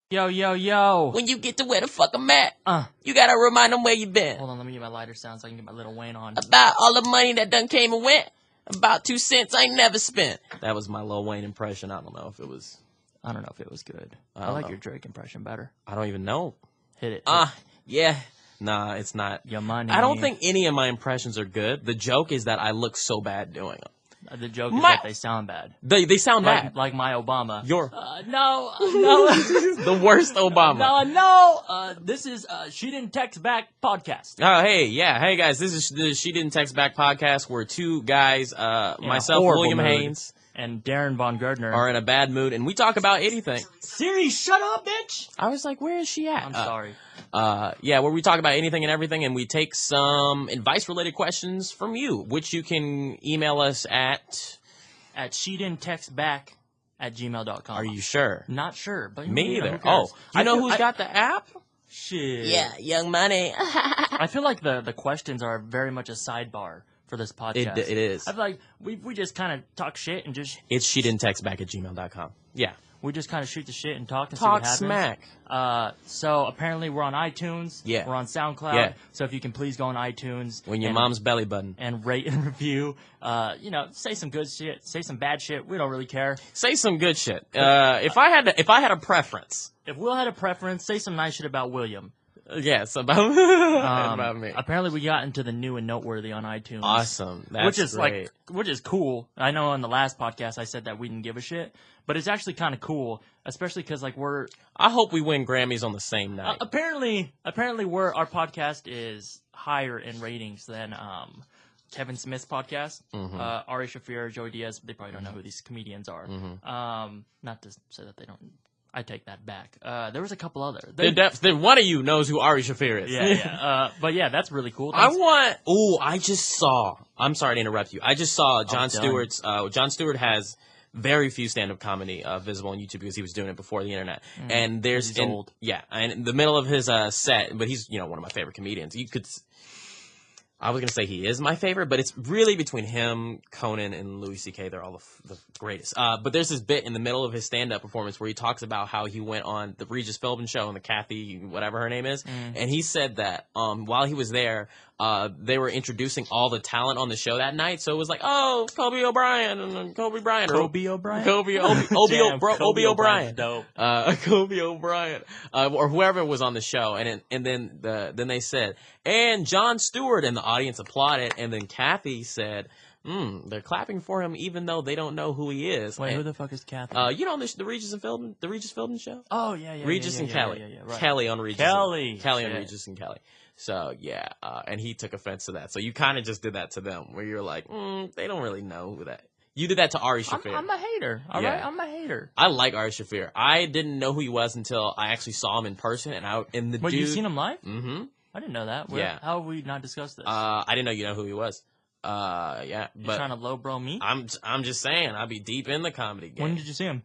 Yo, yo, yo. When you get to where the fuck I'm at, you gotta remind them where you been. Hold on, let me get my lighter sound so I can get my Lil Wayne on. About all the money that done came and went. About 2 cents I ain't never spent. That was my Lil Wayne impression. I don't know if it was good. I like your Drake impression better. I don't even know. Hit it. Yeah. Nah, it's not. Your money. I don't think any of my impressions are good. The joke is that I look so bad doing them. The joke is that they sound bad. They sound bad. Like my Obama. No. The worst Obama. No. This is She Didn't Text Back podcast. Oh, hey, yeah. Hey, guys. This is the She Didn't Text Back podcast where two guys, myself, William Haynes, and Daren Von Gardner are in a bad mood, and we talk about anything. Siri, shut up, bitch! I was like, where is she at? I'm sorry. Yeah, where we talk about anything and everything, and we take some advice-related questions from you, which you can email us at shedidn'ttextback@gmail.com. Are you sure? Not sure, but me either. Oh, I know who's got the app. Shit. Yeah, Young Money. I feel like the questions are very much a sidebar for this podcast. It is. I feel like we just kind of talk shit and just... It's shedidn'ttextback@gmail.com. Yeah. We just kind of shoot the shit and talk and see what happens. Talk smack. So apparently we're on iTunes. Yeah. We're on SoundCloud. Yeah. So if you can please go on iTunes. When your mom's belly button. And rate and review. Say some good shit. Say some bad shit. We don't really care. Say some good shit. If I had a preference. If Will had a preference, say some nice shit about William. Yes, about me. Apparently, we got into the new and noteworthy on iTunes. Awesome, that's great. Which is cool. I know on the last podcast I said that we didn't give a shit, but it's actually kind of cool, especially because we're. I hope we win Grammys on the same night. Apparently, our podcast is higher in ratings than Kevin Smith's podcast. Mm-hmm. Ari Shaffir, Joey Diaz. They probably don't know who these comedians are. Mm-hmm. Not to say that they don't. I take that back. There was a couple other. Then one of you knows who Ari Shaffir is. Yeah. But yeah, that's really cool. I just saw. I'm sorry to interrupt you. I just saw Jon Stewart's. Jon Stewart has very few stand-up comedy visible on YouTube because he was doing it before the internet. And he's old. Yeah, and in the middle of his set, but he's one of my favorite comedians. I was going to say he is my favorite, but it's really between him, Conan, and Louis C.K. They're all the greatest. But there's this bit in the middle of his stand-up performance where he talks about how he went on the Regis Philbin show and the Kathy, whatever her name is. And he said that while he was there, they were introducing all the talent on the show that night. So it was like, oh, Kobe O'Brien and Kobe Bryant. Kobe O'Brien? Kobe O'Brien. Dope. Kobe O'Brien. Or whoever was on the show. And then they said, and Jon Stewart, and the audience applauded. And then Kathy said, they're clapping for him even though they don't know who he is. Wait, who the fuck is Kathy? The Regis Philbin show? Oh, yeah. Regis and Kelly. Yeah, right. Kelly on Regis. Kelly on Regis and Kelly. So, yeah, and he took offense to that. So you kind of just did that to them, where you're like, they don't really know who that. You did that to Ari Shaffir. I'm a hater, all right? I'm a hater. I like Ari Shaffir. I didn't know who he was until I actually saw him in person. Wait, you seen him live? Mm-hmm. I didn't know that. Yeah. How have we not discussed this? I didn't know you know who he was. Yeah. You trying to low bro me? I'm just saying, I'll be deep in the comedy game. When did you see him?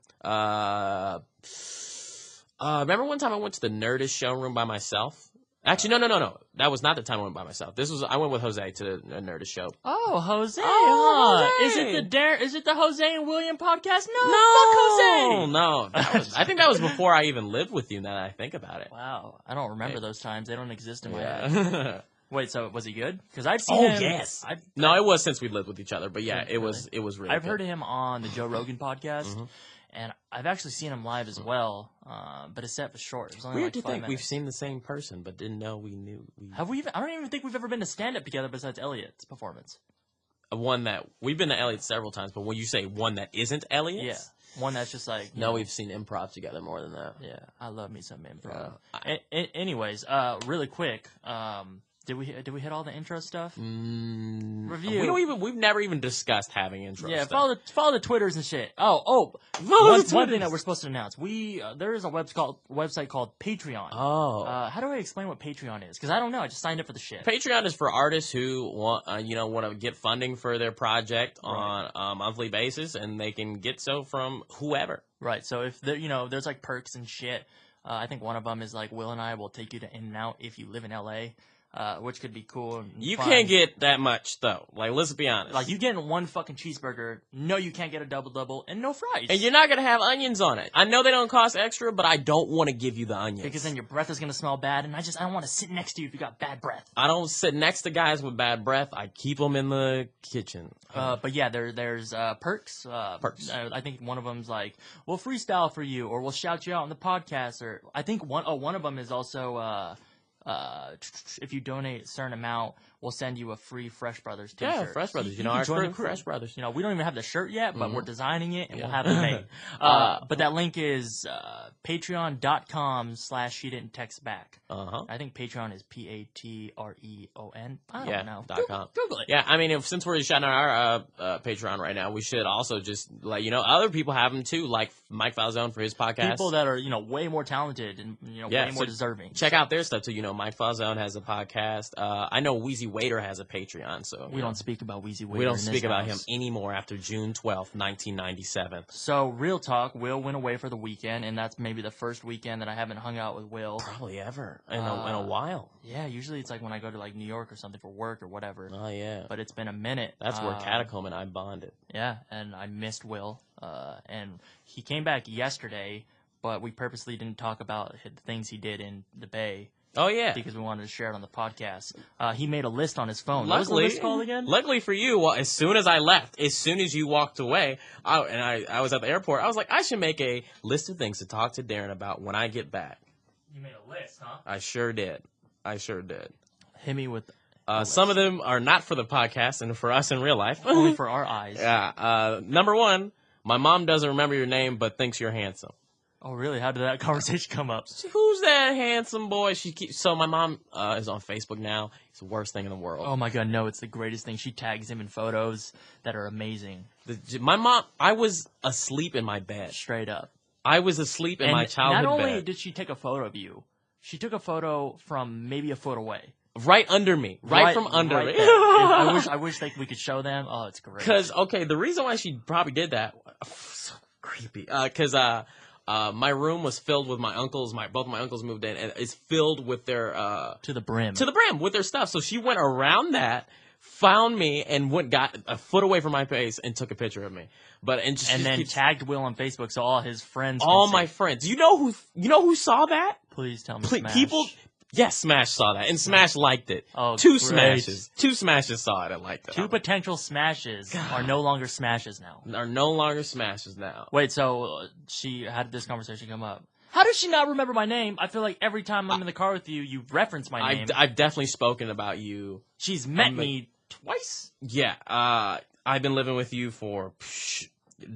Remember one time I went to the Nerdist showroom by myself? Actually, no. That was not the time I went by myself. I went with Jose to a Nerdist show. Oh, Jose. Jose. Is it the Jose and William podcast? No. Fuck Jose. No. I think that was before I even lived with you, now that I think about it. Wow. I don't remember those times. They don't exist in my Yeah. head. Wait, so was he good? Because I've seen him. Oh, yes. No, it was since we lived with each other, but yeah, it was really I've good. heard of him on the Joe Rogan podcast. And I've actually seen him live as well, but his set was short. It was only Weird like to 5 think minutes. we've seen the same person, but didn't know we knew. Have we even? I don't even think we've ever been to stand-up together besides Elliot's performance. One that we've been to Elliot several times, but when you say one that isn't Elliot, Yeah, one that's just like we've seen improv together more than that. Yeah, I love me some improv. Anyways, really quick, did we hit all the intro stuff? Review. We've never even discussed having intro. Yeah, stuff. follow the Twitters and shit. One thing that we're supposed to announce: there is a website called Patreon. How do I explain what Patreon is? Because I don't know. I just signed up for the shit. Patreon is for artists who want to get funding for their project on a monthly basis, and they can get so from whoever. Right. So if there's like perks and shit. I think one of them is like Will and I will take you to In-N-Out if you live in LA. which could be cool. And you fun. can't get that much though. Like, let's be honest. Like, you getting one fucking cheeseburger. No, you can't get a double and no fries. And you're not gonna have onions on it. I know they don't cost extra, but I don't want to give you the onions because then your breath is gonna smell bad, and I don't want to sit next to you if you got bad breath. I don't sit next to guys with bad breath. I keep them in the kitchen. But yeah, there's perks. Perks. I think one of them's like, we'll freestyle for you, or we'll shout you out on the podcast, or I think one of them is also if you donate a certain amount, we'll send you a free Fresh Brothers t-shirt. Yeah, Fresh Brothers. You know, our crew, Fresh Brothers. You know, we don't even have the shirt yet, but we're designing it, and we'll have it made. But that link is patreon.com/she didn't text back. I think Patreon is Patreon. I don't know. .com. Google it. Yeah, I mean, since we're shouting out our Patreon right now, we should also just let you know other people have them too, like Mike Falzone for his podcast. People that are, way more talented and, way more deserving. Check out their stuff too. Mike Falzone has a podcast. I know Wheezy Waiter has a Patreon, so we don't speak about Wheezy Waiter. We don't speak about him anymore after June 12th, 1997. So, real talk, Will went away for the weekend, and that's maybe the first weekend that I haven't hung out with Will. Probably ever in a while. Yeah, usually it's like when I go to like New York or something for work or whatever. Oh yeah. But it's been a minute. That's where Catacomb and I bonded. Yeah, and I missed Will. And he came back yesterday, but we purposely didn't talk about the things he did in the Bay. Oh, yeah. Because we wanted to share it on the podcast. He made a list on his phone. Luckily, what was the list called again? Luckily for you, as soon as I left, as soon as you walked away, I was at the airport, I was like, I should make a list of things to talk to Daren about when I get back. You made a list, huh? I sure did. Hit me with some of them are not for the podcast and for us in real life. Only for our eyes. Yeah. Number one, my mom doesn't remember your name but thinks you're handsome. Oh, really? How did that conversation come up? Who's that handsome boy? So my mom is on Facebook now. It's the worst thing in the world. Oh, my God, no. It's the greatest thing. She tags him in photos that are amazing. My mom, I was asleep in my bed. Straight up. I was asleep in my childhood bed. Not only did she take a photo of you, she took a photo from maybe a foot away. Right under me. Right from under me. I wish we could show them. Oh, it's great. Because, okay, the reason why she probably did that, so creepy, because my room was filled with my uncles. Both my uncles moved in, and it's filled with their to the brim with their stuff. So she went around that, found me, and got a foot away from my face and took a picture of me. And then tagged Will on Facebook, so all his friends. All my friends. You know who saw that? Please tell me. Smash. People. Yes, Smash saw that, and Smash liked it. Oh, Two great. Smashes saw it and liked it. Two potential smashes are no longer smashes now. Wait, so how did this conversation come up? How does she not remember my name? I feel like every time I'm in the car with you, you reference my name. I've definitely spoken about you. She's met me twice. Yeah, I've been living with you for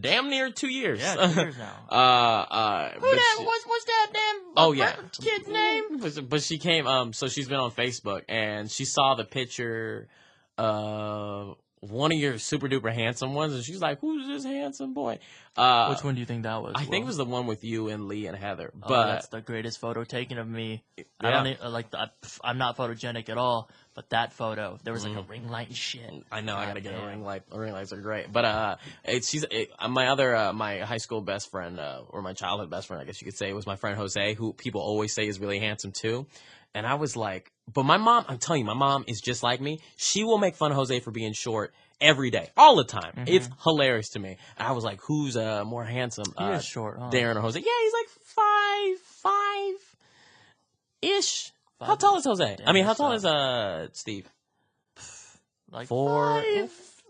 damn near 2 years. Yeah, 2 years now. What's that damn kid's name? But she came, so she's been on Facebook, and she saw the picture of one of your super duper handsome ones, and she's like, who's this handsome boy? Which one do you think that was? I think it was the one with you and Lee and Heather. But that's the greatest photo taken of me. Yeah. I don't I'm not photogenic at all, but that photo, there was like a ring light and shit. I know, I gotta get a ring light. Ring lights are great. But my high school best friend, or my childhood best friend, I guess you could say, was my friend Jose, who people always say is really handsome too. And I was like, but my mom, I'm telling you, my mom is just like me. She will make fun of Jose for being short every day, all the time. Mm-hmm. It's hilarious to me. And I was like, who's more handsome? He is short, huh? Daren or Jose? Yeah, he's like 5'5"-ish. How tall is Jose? I mean, how tall is Steve? Like 4,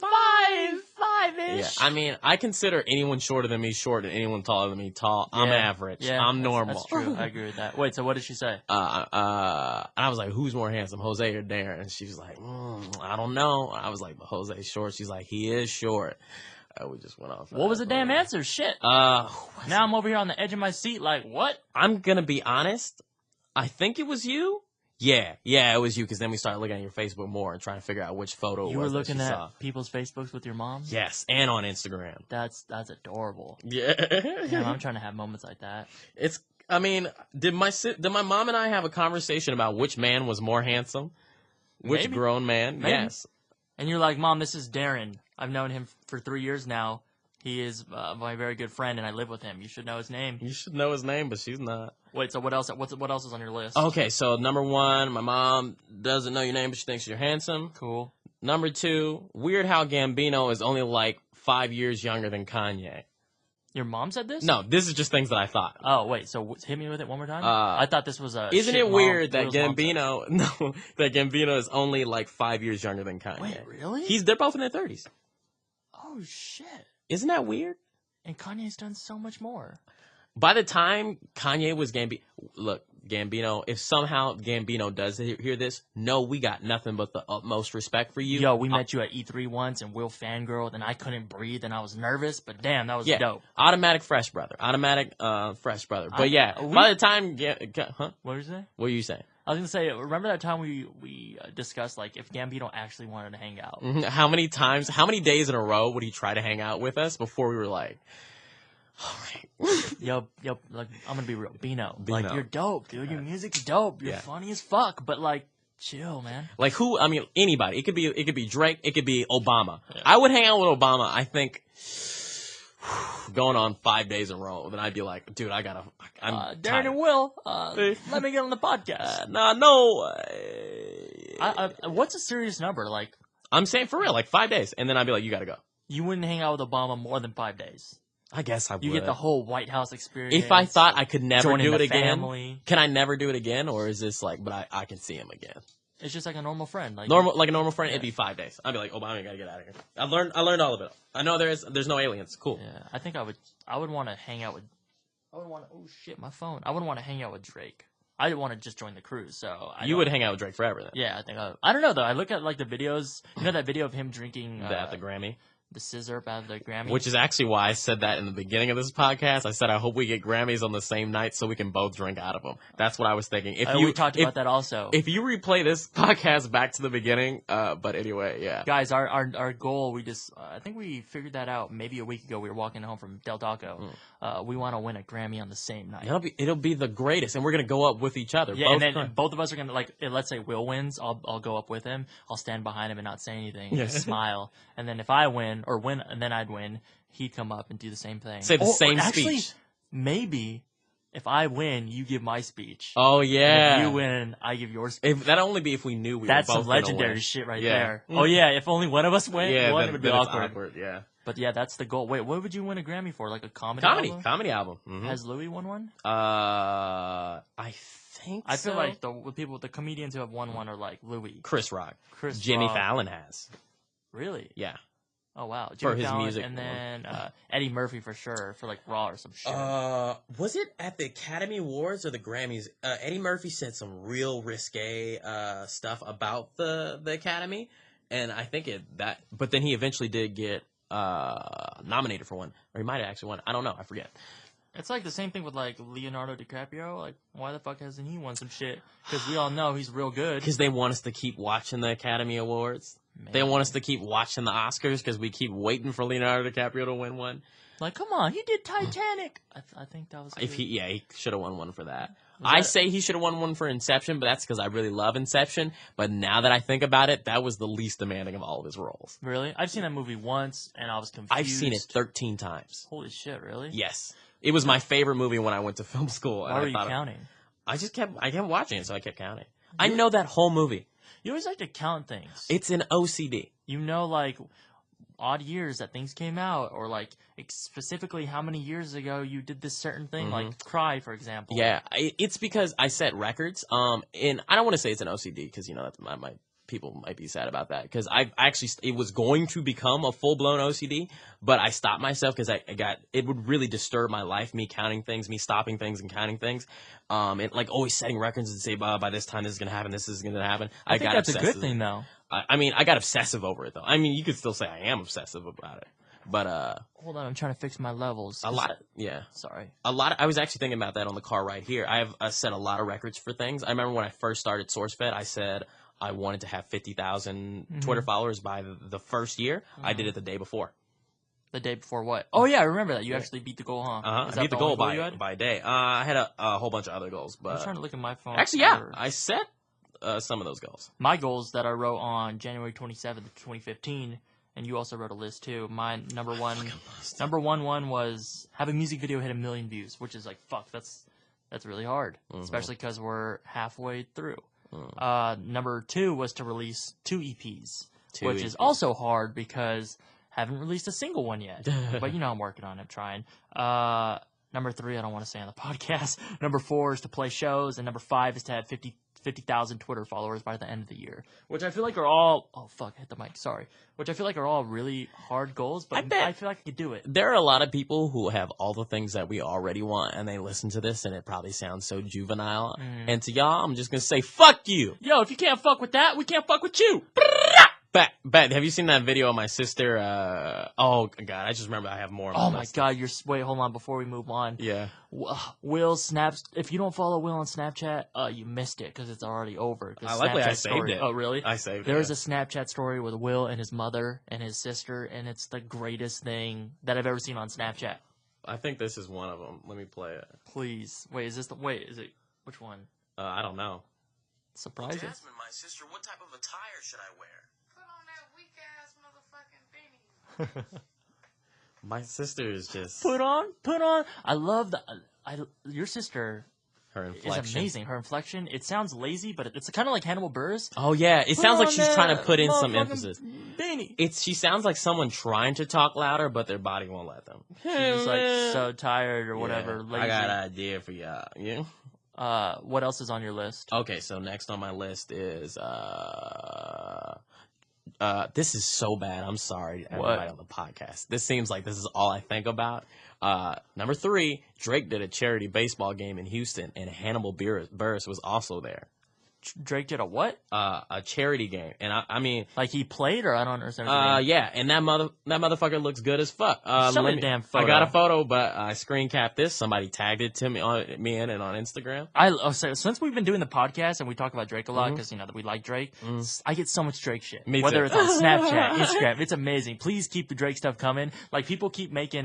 5'5"-ish. Yeah, I mean, I consider anyone shorter than me short and anyone taller than me tall. I'm average. Yeah, I'm normal. That's true. I agree with that. Wait, so what did she say? And I was like, who's more handsome, Jose or Daren? And she was like, I don't know. I was like, but Jose's short. She's like, he is short. We just went off. What was the damn answer? Shit. Now I'm over here on the edge of my seat like, what? I'm going to be honest. I think it was you. Yeah, it was you, because then we started looking at your Facebook more and trying to figure out which photo it was. You were looking at people's Facebooks with your mom? Yes, and on Instagram. That's adorable. Yeah. Damn, I'm trying to have moments like that. Did my mom and I have a conversation about which man was more handsome? Which Maybe. Grown man? Maybe. Yes. And you're like, Mom, this is Daren. I've known him for 3 years now. He is my very good friend, and I live with him. You should know his name. You should know his name, but she's not. Wait, so what else? What else is on your list? Okay, so number 1, my mom doesn't know your name, but she thinks you're handsome. Cool. Number 2, weird how Gambino is only like 5 years younger than Kanye. Your mom said this? No, this is just things that I thought. Oh, wait, so hit me with it one more time? I thought this was a Isn't it weird that Gambino... that Gambino is only like 5 years younger than Kanye? Wait, really? They're both in their 30s. Oh, shit. Isn't that weird? And Kanye's done so much more. By the time Kanye was Gambino, if somehow Gambino does hear this, no, we got nothing but the utmost respect for you. Yo, we met you at E3 once, and Will fangirled, and I couldn't breathe, and I was nervous, but damn, that was dope. Automatic fresh brother. Fresh brother. But by the time... Huh? What did you say? What were you saying? I was going to say, remember that time we discussed, like, if Gambino actually wanted to hang out? Mm-hmm. How many days in a row would he try to hang out with us before we were like... All right. yo, like, I'm gonna be real. Bino. Like, you're dope, dude. Your music's dope. You're funny as fuck, but like, chill, man. Like who? I mean, anybody. It could be Drake. It could be Obama. Yeah. I would hang out with Obama. I think going on 5 days in a row, then I'd be like, dude, I'm Daren and Will. Let me get on the podcast. No. What's a serious number? Like, I'm saying for real, like 5 days, and then I'd be like, you gotta go. You wouldn't hang out with Obama more than 5 days. I guess I would. You get the whole White House experience. If I thought I could never do it again, family. Can I never do it again, or is this like? But I can see him again. It's just like a normal friend, like a normal friend. Yeah. It'd be 5 days. I'd be like, Obama, you gotta get out of here. I learned all of it. I know there's no aliens. Cool. Yeah, I think I would want to hang out with. Oh shit, my phone. I wouldn't want to hang out with Drake. I didn't want to just join the cruise, so you would hang out with Drake forever then. Yeah, I think I don't know though. I look at like the videos. You know that video of him drinking at the Grammy. The scissor out of the Grammy. Which is actually why I said that in the beginning of this podcast. I said I hope we get Grammys on the same night so we can both drink out of them. That's what I was thinking. We talked about that also. If you replay this podcast back to the beginning, but anyway, yeah. Guys, our goal, we just, I think we figured that out maybe a week ago. We were walking home from Del Taco. We want to win a Grammy on the same night. It'll be the greatest, and we're going to go up with each other. Yeah, and then both of us are going to, like, let's say Will wins, I'll go up with him. I'll stand behind him and not say anything, just smile. And then if I win, and then I'd win, he'd come up and do the same thing. Say the same actually, speech. Maybe if I win, you give my speech. Oh, yeah. And if you win, I give your speech. That'd only be if we knew we That's were both some legendary shit right there. Mm-hmm. Oh, yeah. If only one of us win, it would be awkward. Yeah. But yeah, that's the goal. Wait, what would you win a Grammy for? Like a comedy album? Comedy album. Mm-hmm. Has Louis won one? I think so. I feel like the comedians who have won one are like Louis. Chris Rock. Jimmy Fallon has. Really? Yeah. Oh, wow. Jimmy for his Fallon, music. And then Eddie Murphy for sure, for like Raw or some shit. Was it at the Academy Awards or the Grammys? Eddie Murphy said some real risque stuff about the Academy, and I think but then he eventually did get nominated for one, or he might have actually won. I don't know. I forget. It's like the same thing with like Leonardo DiCaprio. Like, why the fuck hasn't he won some shit? Because we all know he's real good. Because they want us to keep watching the Academy Awards. Man. They want us to keep watching the Oscars because we keep waiting for Leonardo DiCaprio to win one. Like, come on, he did Titanic. I think that was good. He should have won one for that. I say he should have won one for Inception, but that's because I really love Inception. But now that I think about it, that was the least demanding of all of his roles. Really? I've seen that movie once, and I was confused. I've seen it 13 times. Holy shit, really? Yes. It was my favorite movie when I went to film school. Why were you counting? I kept watching it, so I kept counting. I know that whole movie. You always like to count things. It's an OCD. You know, like, odd years that things came out, or like specifically how many years ago you did this certain thing, like Cry, for example. Yeah, it's because I set records. And I don't want to say it's an OCD because people might be sad about that because it was going to become a full blown OCD, but I stopped myself because it would really disturb my life, me counting things, me stopping things and counting things, and like always setting records and say, by this time this is gonna happen, this is gonna happen. I think that's a good thing though. I got obsessive over it though. I mean, you could still say I am obsessive about it, but hold on, I'm trying to fix my levels. Sorry. I was actually thinking about that on the car right here. I set a lot of records for things. I remember when I first started SourceFed, I said I wanted to have 50,000 Twitter followers by the first year. I did it the day before. The day before what? Oh, yeah, I remember that. You actually beat the goal, huh? I beat the goal by a day. I had a whole bunch of other goals. But I'm trying to look at my phone. Actually, yeah, I set some of those goals. My goals that I wrote on January 27th, 2015 and you also wrote a list too. My number one was have a music video hit 1 million views, which is like fuck. That's really hard, especially because we're halfway through. Number 2 was to release 2 EPs, which is also hard because haven't released a single one yet. But I'm working on it, I'm trying. Number 3, I don't want to say on the podcast. Number 4 is to play shows, and number 5 is to have 50,000 Twitter followers by the end of the year, which I feel like are all hit the mic, sorry. Which I feel like are all really hard goals, but I feel like I could do it. There are a lot of people who have all the things that we already want, and they listen to this, and it probably sounds so juvenile. And to y'all, I'm just gonna say, fuck you. Yo, if you can't fuck with that, we can't fuck with you. Bet, have you seen that video of my sister? Oh god, I just remember I have more. Oh my god, wait, hold on, before we move on. Yeah. Will snaps. If you don't follow Will on Snapchat, you missed it because it's already over. Luckily, I saved it. Oh really? I saved it. There's a Snapchat story with Will and his mother and his sister, and it's the greatest thing that I've ever seen on Snapchat. I think this is one of them. Let me play it. Please, wait. Is it? Which one? I don't know. Surprises. Jasmine, my sister, what type of attire should I wear? My sister is just put on. I love your sister. Her inflection is amazing. Her inflection. It sounds lazy, but it's kind of like Hannibal Buress. Oh yeah, it sounds like she's trying to put in some emphasis. Beanie. She sounds like someone trying to talk louder, but their body won't let them. She's just like so tired or whatever. Yeah, I got an idea for y'all. Yeah. What else is on your list? Okay, so next on my list is this is so bad. I'm sorry, everybody on the podcast. This seems like this is all I think about. Number 3, Drake did a charity baseball game in Houston, and Hannibal Buress was also there. Drake did a what? A charity game, and I mean, like he played, or I don't understand. Yeah, and that motherfucker looks good as fuck. Show me the damn photo. I got a photo, but I screen capped this. Somebody tagged it to me on Instagram. So since we've been doing the podcast and we talk about Drake a lot because that we like Drake, I get so much Drake shit. Me Whether too. it's on Snapchat, Instagram, it's amazing. Please keep the Drake stuff coming. Like people keep making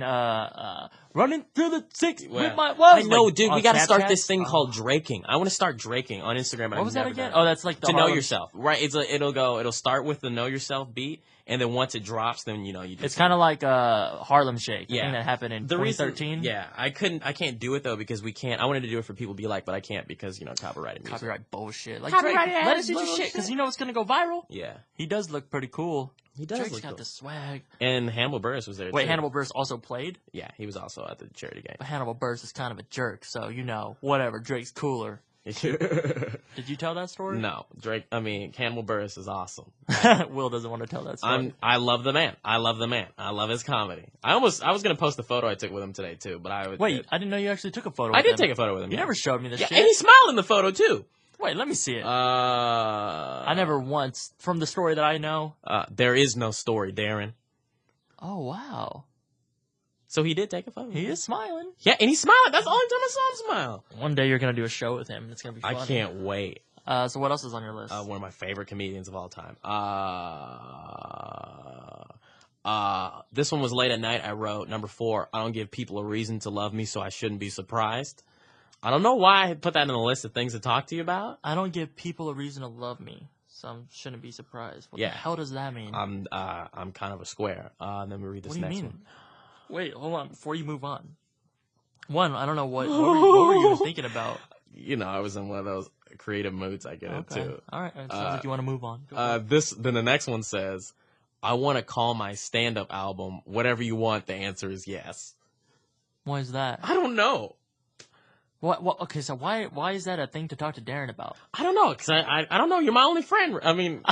running through the 6 with my I know, dude. We got to Snapchat? start this thing called Draking. I want to start Draking on Instagram. What was that again? Oh, that's like the to know yourself, right? It'll start with the know yourself beat, and then once it drops, then you do. It's kind of like Harlem Shake. Yeah, thing that happened in 2013. Yeah, I can't do it though because we can't. I wanted to do it for people to be like, but I can't because copyrighted music. Copyright bullshit. Like Drake, let us do your shit because it's gonna go viral. Yeah, he does look pretty cool. He does. Drake's got the swag. And Hannibal Buress was there. Wait, too. Hannibal Buress also played? Yeah, he was also at the charity game. But Hannibal Buress is kind of a jerk, so whatever. Drake's cooler. Did you tell that story? No, Hannibal Buress is awesome. Will doesn't want to tell that story. I love the man. I love his comedy. I was gonna post the photo I took with him today too, but I didn't know you actually took a photo. I did take a photo with him. You never showed me this shit. And he smiled in the photo too. Wait, let me see it. I never once, from the story that I know. There is no story, Daren. Oh, wow. So he did take a photo. He is smiling. Yeah, and he smiled. That's the only time I saw him smile. One day you're going to do a show with him. It's going to be funny. I can't wait. So what else is on your list? One of my favorite comedians of all time. This one was late at night. I wrote, number 4, I don't give people a reason to love me, so I shouldn't be surprised. I don't know why I put that in the list of things to talk to you about. I don't give people a reason to love me, so I shouldn't be surprised. What the hell does that mean? I'm kind of a square. Let me read this next one. Wait, hold on. Before you move on. One, I don't know what were you thinking about? I was in one of those creative moods I get into. All right. It sounds like you want to move on. Then the next one says, I want to call my stand-up album Whatever You Want. The answer is yes. Why is that? I don't know. What? Okay, so why is that a thing to talk to Daren about? I don't know, because I don't know. You're my only friend. I mean,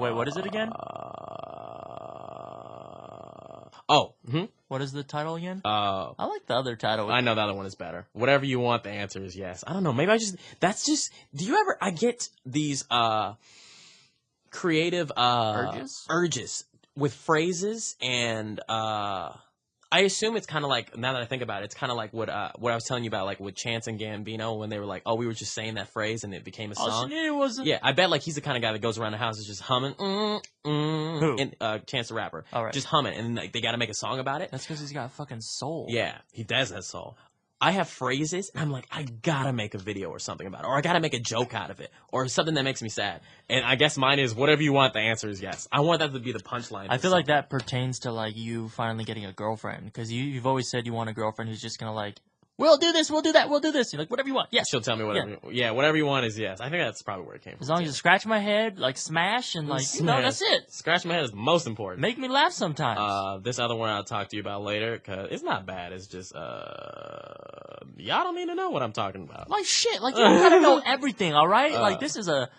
wait, what is it again? What is the title again? I like the other title. I know the other one is better. Whatever you want, the answer is yes. I don't know. Maybe do you ever, I get these creative urges with phrases, and I assume it's kind of like, now that I think about it, it's kind of like what I was telling you about, like with Chance and Gambino, when they were like, oh, we were just saying that phrase and it became a song. Yeah, I bet like he's the kind of guy that goes around the house and just humming, Who? And Chance the Rapper, all right, just humming, and like they got to make a song about it. That's because he's got fucking soul. Yeah, he does have soul. I have phrases, and I'm like, I gotta make a video or something about it, or I gotta make a joke out of it, or something that makes me sad. And I guess mine is whatever you want. The answer is yes. I want that to be the punchline. I feel like that pertains to like you finally getting a girlfriend, because you've always said you want a girlfriend who's just gonna like, we'll do this, we'll do that, we'll do this. You're like, whatever you want. Yes. She'll tell me whatever. Yeah, whatever you want is yes. I think that's probably where it came from. As long as you scratch my head, like smash, and like, that's it. Scratch my head is most important. Make me laugh sometimes. This other one I'll talk to you about later, because it's not bad. It's just, y'all don't need to know what I'm talking about. Like shit, like you don't gotta know everything, all right? Like this is a,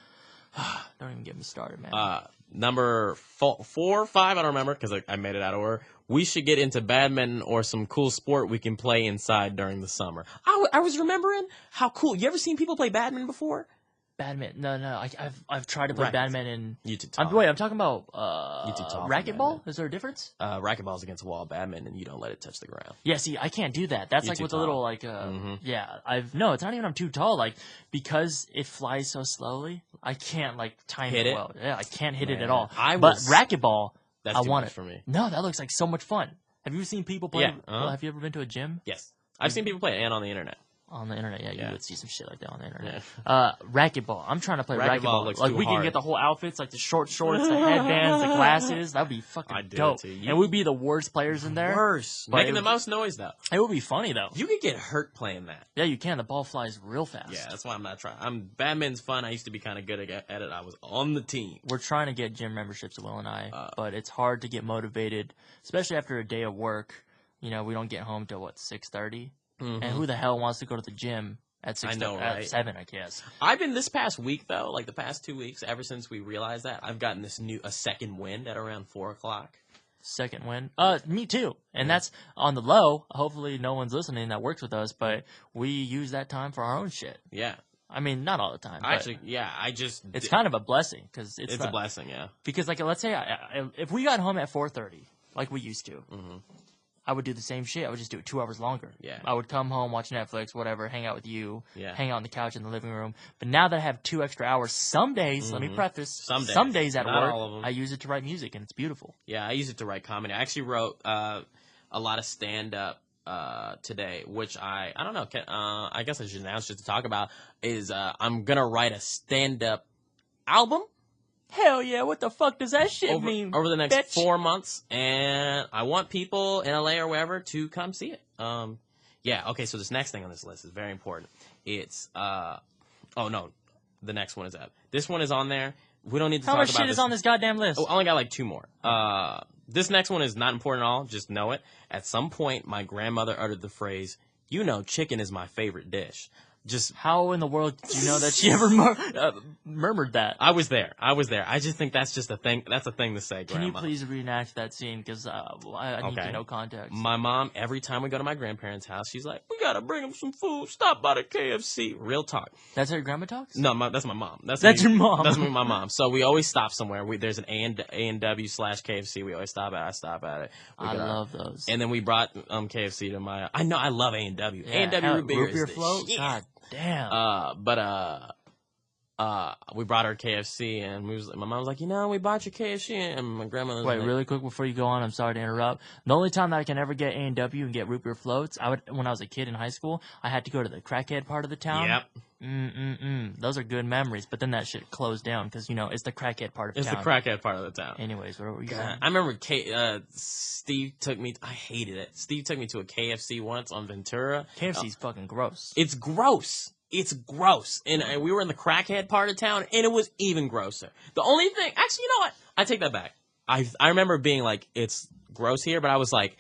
don't even get me started, man. Number 4 or 5, I don't remember, because I made it out of order. We should get into badminton or some cool sport we can play inside during the summer. I was remembering how cool. You ever seen people play badminton before? Badminton? No. I've tried to play badminton. You too tall. I'm talking about racquetball. Is there a difference? Racquetball's against the wall. Badminton, you don't let it touch the ground. Yeah, see, I can't do that. That's like with a little like yeah. No, it's not even I'm too tall. Like because it flies so slowly, I can't like time it well. Yeah, I can't hit it at all. But racquetball. That's I too want much it for me. No, that looks like so much fun. Have you seen people play? Yeah. Have you ever been to a gym? Yes. I've seen people play it and on the internet. On the internet, yeah, you would see some shit like that on the internet. Yeah. Racquetball. I'm trying to play racquetball. Like we can get the whole outfits, like the short shorts, the headbands, the glasses. That'd be fucking dope. And we'd be the worst players in there. Worst. Making the most noise though. It would be funny though. You could get hurt playing that. Yeah, you can. The ball flies real fast. Yeah, that's why I'm not trying. Badminton's fun. I used to be kind of good at it. I was on the team. We're trying to get gym memberships, Will and I, but it's hard to get motivated, especially after a day of work. You know, we don't get home till 6:30, and who the hell wants to go to the gym at 6? I know, right? At 7, I guess. I've been this past week though, like the past 2 weeks, ever since we realized that, I've gotten a second wind at around 4 o'clock. Second wind? Me too. And that's on the low. Hopefully no one's listening that works with us, but we use that time for our own shit. Yeah. I mean, not all the time. Actually, it's kind of a blessing because it's a blessing, yeah. Because like, let's say if we got home at 4:30, like we used to, I would do the same shit. I would just do it 2 hours longer. Yeah. I would come home, watch Netflix, whatever, hang out with you, hang out on the couch in the living room. But now that I have 2 extra hours, some days, let me preface, some days at work, I use it to write music, and it's beautiful. Yeah, I use it to write comedy. I actually wrote a lot of stand-up today, which I don't know, I guess I should announce just to talk about, is I'm going to write a stand-up album. Hell yeah, what the fuck does that shit mean? Over the next 4 months, and I want people in LA or wherever to come see it. Okay, so this next thing on this list is very important. It's, the next one is up. This one is on there. We don't need to talk about this. How much shit is on this goddamn list? Oh, I only got like 2 more. This next one is not important at all, just know it. At some point, my grandmother uttered the phrase, chicken is my favorite dish. Just how in the world did you know that she ever murmured that? I was there. I just think that's just a thing. That's a thing to say, Grandma. Can you please reenact that scene? Because I need to know context. My mom, every time we go to my grandparents' house, she's like, "We gotta bring them some food. Stop by the KFC." Real talk. That's how your grandma talks? No, that's my mom. That's your mom. That's my mom. So we always stop somewhere. There's an A&W/KFC. We always stop at. I stop at it. I love those. And then we brought KFC to my. I know I love A&W. A&W root beer float. God damn. We brought her KFC, and my mom was like, we bought your KFC, and my grandmother was like, really quick before you go on, I'm sorry to interrupt. The only time that I can ever get A&W and get root beer floats, when I was a kid in high school, I had to go to the crackhead part of the town. Yep. Those are good memories, but then that shit closed down because, it's the crackhead part of town. It's the crackhead part of the town. Anyways, where were you going? I remember Steve took me, I hated it. Steve took me to a KFC once on Ventura. KFC's fucking gross. It's gross. It's gross. And we were in the crackhead part of town, and it was even grosser. The only thing, actually, you know what? I take that back. I remember being like, it's gross here, but I was like,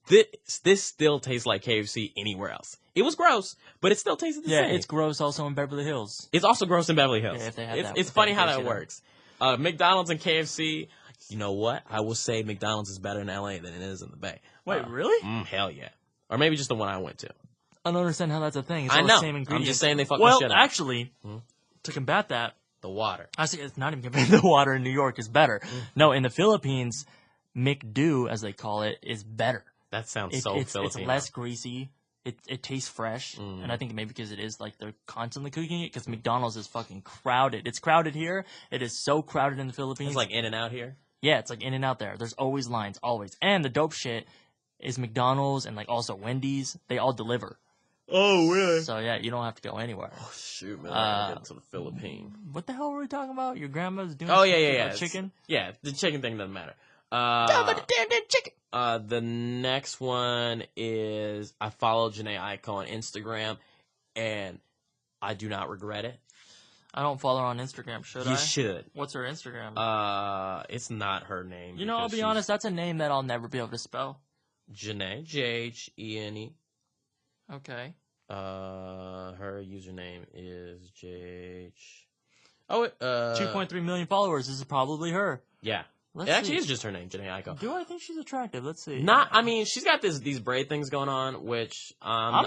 this still tastes like KFC anywhere else. It was gross, but it still tasted the same. Yeah, it's gross also in Beverly Hills. It's also gross in Beverly Hills. Yeah, if they have that, it's funny how that works. McDonald's and KFC, you know what? I will say McDonald's is better in LA than it is in the Bay. Wait, really? Hell yeah. Or maybe just the one I went to. I don't understand how that's a thing. It's I all know. the same ingredients. I'm just saying they fucking shit up. Well, actually, to combat that, the water. Actually, it's not even compared to the water in New York is better. No, in the Philippines, McDo, as they call it, is better. That sounds so Filipino. It's less greasy. It tastes fresh. And I think maybe because it is like they're constantly cooking it, because McDonald's is fucking crowded. It's crowded here. It is so crowded in the Philippines. It's like In-N-Out here? Yeah, it's like In-N-Out there. There's always lines, always. And the dope shit is McDonald's and like also Wendy's. They all deliver. Oh, really? So yeah, you don't have to go anywhere. Oh, shoot, man. I gotta get to the Philippines. What the hell were we talking about? Your grandma's doing chicken? Yeah, the chicken thing doesn't matter. The damn chicken. The next one is I follow Janae Aiko on Instagram, and I do not regret it. I don't follow her on Instagram, should I? You should. What's her Instagram? It's not her name. You know, I'll be honest, that's a name that I'll never be able to spell. Janae, Jhene. Okay. Her username is JH. Oh, 2.3 million followers. This is probably her. Yeah. It actually is just her name, Janae Aiko. Do I think she's attractive? Let's see. I mean, she's got these braid things going on, which I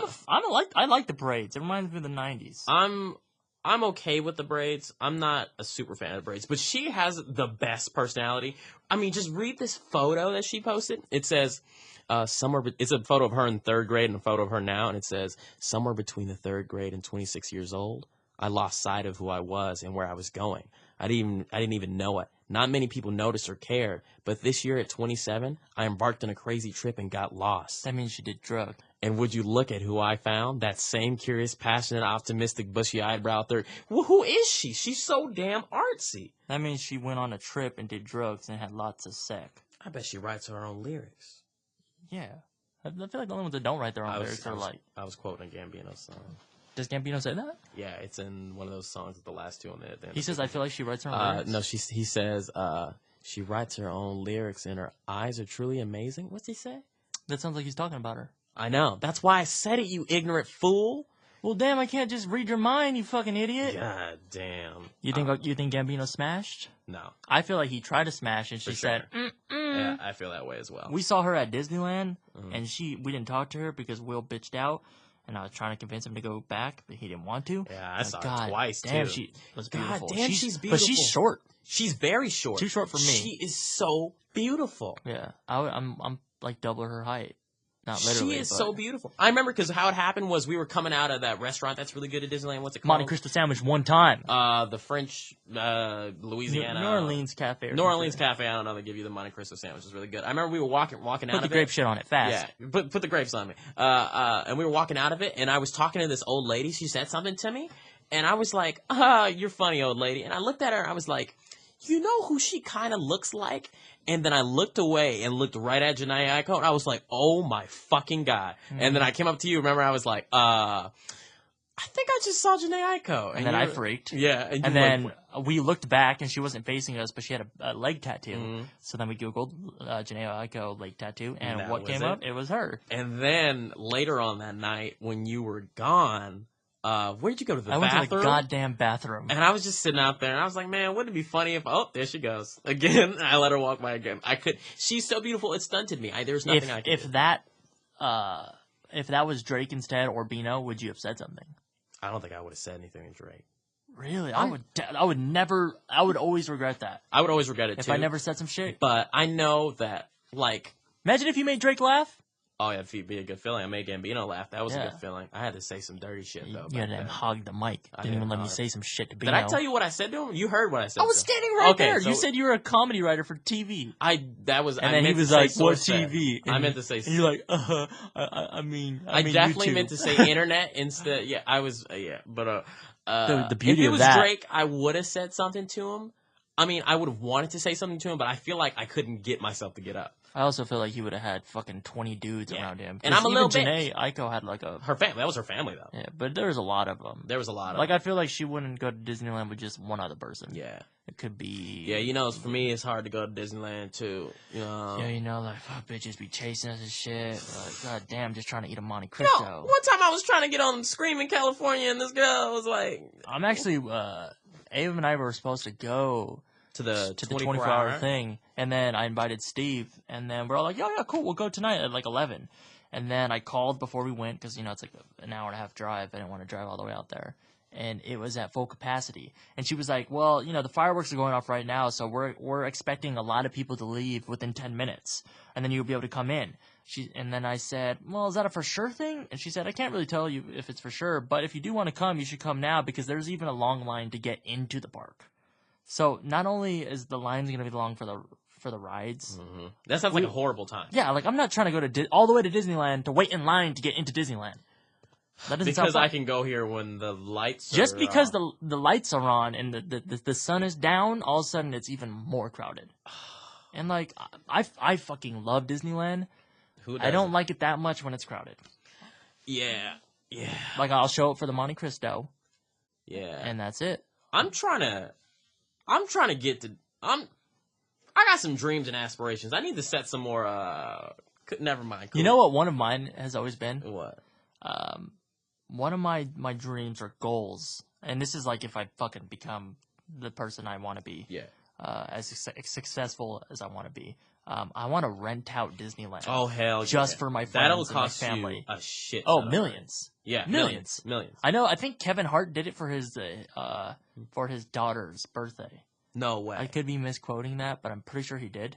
like the braids. It reminds me of the 90s. I'm okay with the braids. I'm not a super fan of the braids, but she has the best personality. I mean, just read this photo that she posted. It says it's a photo of her in 3rd grade and a photo of her now, and it says somewhere between the 3rd grade and 26 years old, I lost sight of who I was and where I was going. I didn't even know it. Not many people noticed or cared, but this year at 27, I embarked on a crazy trip and got lost. That means she did drugs. And would you look at who I found? That same curious, passionate, optimistic, bushy-eyebrow third. Well, who is she? She's so damn artsy. That means she went on a trip and did drugs and had lots of sex. I bet she writes her own lyrics. Yeah. I feel like the only ones that don't write their own lyrics are like... I was quoting a Gambino song. Does Gambino say that? Yeah, it's in one of those songs with the last two on there. He says, I feel like she writes her own lyrics? No, he says, she writes her own lyrics and her eyes are truly amazing. What's he say? That sounds like he's talking about her. I know. That's why I said it, you ignorant fool. Well, damn, I can't just read your mind, you fucking idiot. God damn. You think Gambino smashed? No. I feel like he tried to smash, and she said, Yeah, I feel that way as well. We saw her at Disneyland, and we didn't talk to her because Will bitched out, and I was trying to convince him to go back, but he didn't want to. Yeah, I saw her twice, damn, too. She was beautiful. God damn, she's beautiful. But she's short. She's very short. Too short for me. She is so beautiful. Yeah, I'm like double her height. Not literally, she is so beautiful. I remember because how it happened was we were coming out of that restaurant that's really good at Disneyland. What's it called? Monte Cristo sandwich one time. The French, Louisiana. New Orleans Cafe. New Orleans Cafe. I don't know. They give you the Monte Cristo sandwich. It's really good. I remember we were walking out of it. Put the grape shit on it fast. Yeah, put the grapes on me. And we were walking out of it, and I was talking to this old lady. She said something to me, and I was like, you're funny, old lady. And I looked at her, and I was like, you know who she kind of looks like? And then I looked away and looked right at Janae Aiko, and I was like, oh my fucking God. And then I came up to you, remember, I was like, I think I just saw Janae Aiko. And then I freaked. Yeah. And then we looked back, and she wasn't facing us, but she had a leg tattoo. Mm-hmm. So then we Googled Janae Aiko leg tattoo, and what came up? It was her. And then later on that night, when you were gone... where'd you go to the bathroom? I went to the goddamn bathroom. And I was just sitting out there, and I was like, man, wouldn't it be funny if... Oh, there she goes. Again, I let her walk by again. She's so beautiful, it stunted me. There's nothing I could do. If that was Drake instead, or Bino, would you have said something? I don't think I would have said anything to Drake. Really? I would always regret that. I would always regret it, if I never said some shit. But I know that, like... Imagine if you made Drake laugh. Oh, yeah, it'd be a good feeling. I made Gambino laugh. That was a good feeling. I had to say some dirty shit, though. You had to hog the mic. Didn't even let me say some shit to Bino. Did I tell you what I said to him? You heard what I said. I was standing right there. So you said you were a comedy writer for TV. And then he was like, what TV? I meant to say... And you're like, I mean I definitely meant to say internet instead. Yeah, I was... yeah, but... the beauty if it was of that, Drake, I would have said something to him. I mean, I would have wanted to say something to him, but I feel like I couldn't get myself to get up. I also feel like he would have had fucking 20 dudes around him. And I'm a little bit. Janae Aiko had like her family. That was her family, though. Yeah, but there was a lot of them. There was a lot of them. I feel like she wouldn't go to Disneyland with just one other person. Yeah. It could be... Yeah, for me, it's hard to go to Disneyland, too. Yeah, like, fuck, bitches be chasing us and shit. Like, god damn, just trying to eat a Monte Cristo. One time I was trying to get on Screaming California, and this girl was like... I'm actually... Ava and I were supposed to go... to the 24-hour thing, and then I invited Steve, and then we're all like, yeah, cool, we'll go tonight at like 11. And then I called before we went, because, it's like an hour and a half drive. I didn't want to drive all the way out there. And it was at full capacity. And she was like, well, the fireworks are going off right now, so we're expecting a lot of people to leave within 10 minutes, and then you'll be able to come in. And then I said, well, is that a for sure thing? And she said, I can't really tell you if it's for sure, but if you do want to come, you should come now, because there's even a long line to get into the park. So not only is the lines going to be long for the rides. Mm-hmm. That sounds like a horrible time. Yeah, like I'm not trying to go all the way to Disneyland to wait in line to get into Disneyland. That doesn't because sound fun. I can go here when the lights Just are because on. the lights are on and the sun is down, all of a sudden it's even more crowded. And like I fucking love Disneyland. Who doesn't? I don't like it that much when it's crowded. Yeah. Like I'll show up for the Monte Cristo. Yeah. And that's it. I'm trying to get to. I got some dreams and aspirations. I need to set some more. Never mind. Cool. You know what? One of mine has always been. What? One of my dreams or goals, and this is like if I fucking become the person I want to be. Yeah. As successful as I want to be. I want to rent out Disneyland. Oh hell! Just for my friends That'll and my cost family. you a shit. Oh, millions. Yeah, millions. I know. I think Kevin Hart did it for his daughter's birthday. No way. I could be misquoting that, but I'm pretty sure he did,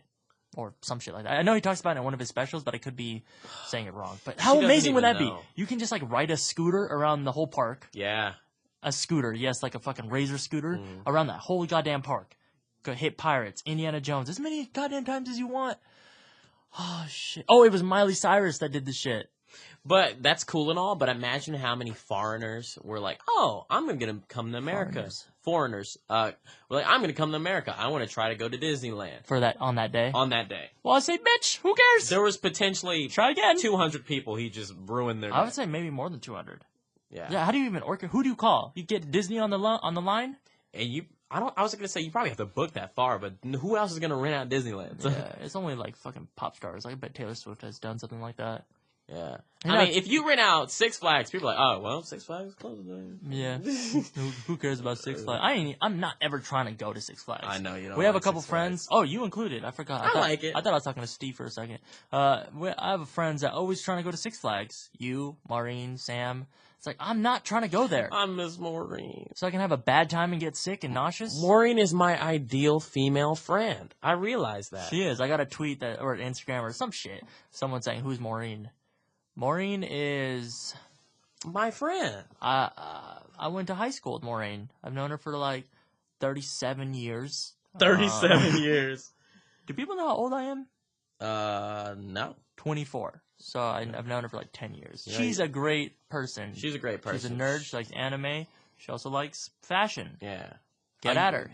or some shit like that. I know he talks about it in one of his specials, but I could be saying it wrong. But how amazing would that be? You can just like ride a scooter around the whole park. Yeah. A scooter, yes, like a fucking Razor scooter around that whole goddamn park. Go hit Pirates, Indiana Jones, as many goddamn times as you want. Oh, shit. Oh, it was Miley Cyrus that did the shit. But that's cool and all, but imagine how many foreigners were like, oh, I'm going to come to America. Foreigners. Were like, I'm going to come to America. I want to try to go to Disneyland. On that day? On that day. Well, I say, bitch, who cares? There was potentially try again. 200 people. He just ruined their day. I would say maybe more than 200. Yeah. How do you even who do you call? You get Disney on the line? And I was going to say you probably have to book that far, but who else is going to rent out Disneyland? Yeah, it's only like fucking pop stars. I bet Taylor Swift has done something like that. Yeah. I mean, if you rent out Six Flags, people are like, oh, well, Six Flags is closed. Yeah. Who cares about Six Flags? I'm not ever trying to go to Six Flags. I know, you know. We have a couple friends. Oh, you included. I forgot. I like it. I thought I was talking to Steve for a second. I have friends that always trying to go to Six Flags. You, Maureen, Sam. It's like, I'm not trying to go there. I miss Maureen. So I can have a bad time and get sick and nauseous? Maureen is my ideal female friend. I realize that. She is. I got a tweet or an Instagram or some shit. Someone saying, who's Maureen? Maureen is... my friend. I went to high school with Maureen. I've known her for like 37 years. 37 years. Do people know how old I am? No. 24. So I've known her for like 10 years. Yeah, She's a great person. She's a great person. She's a nerd. She likes anime. She also likes fashion. Yeah. Get at her.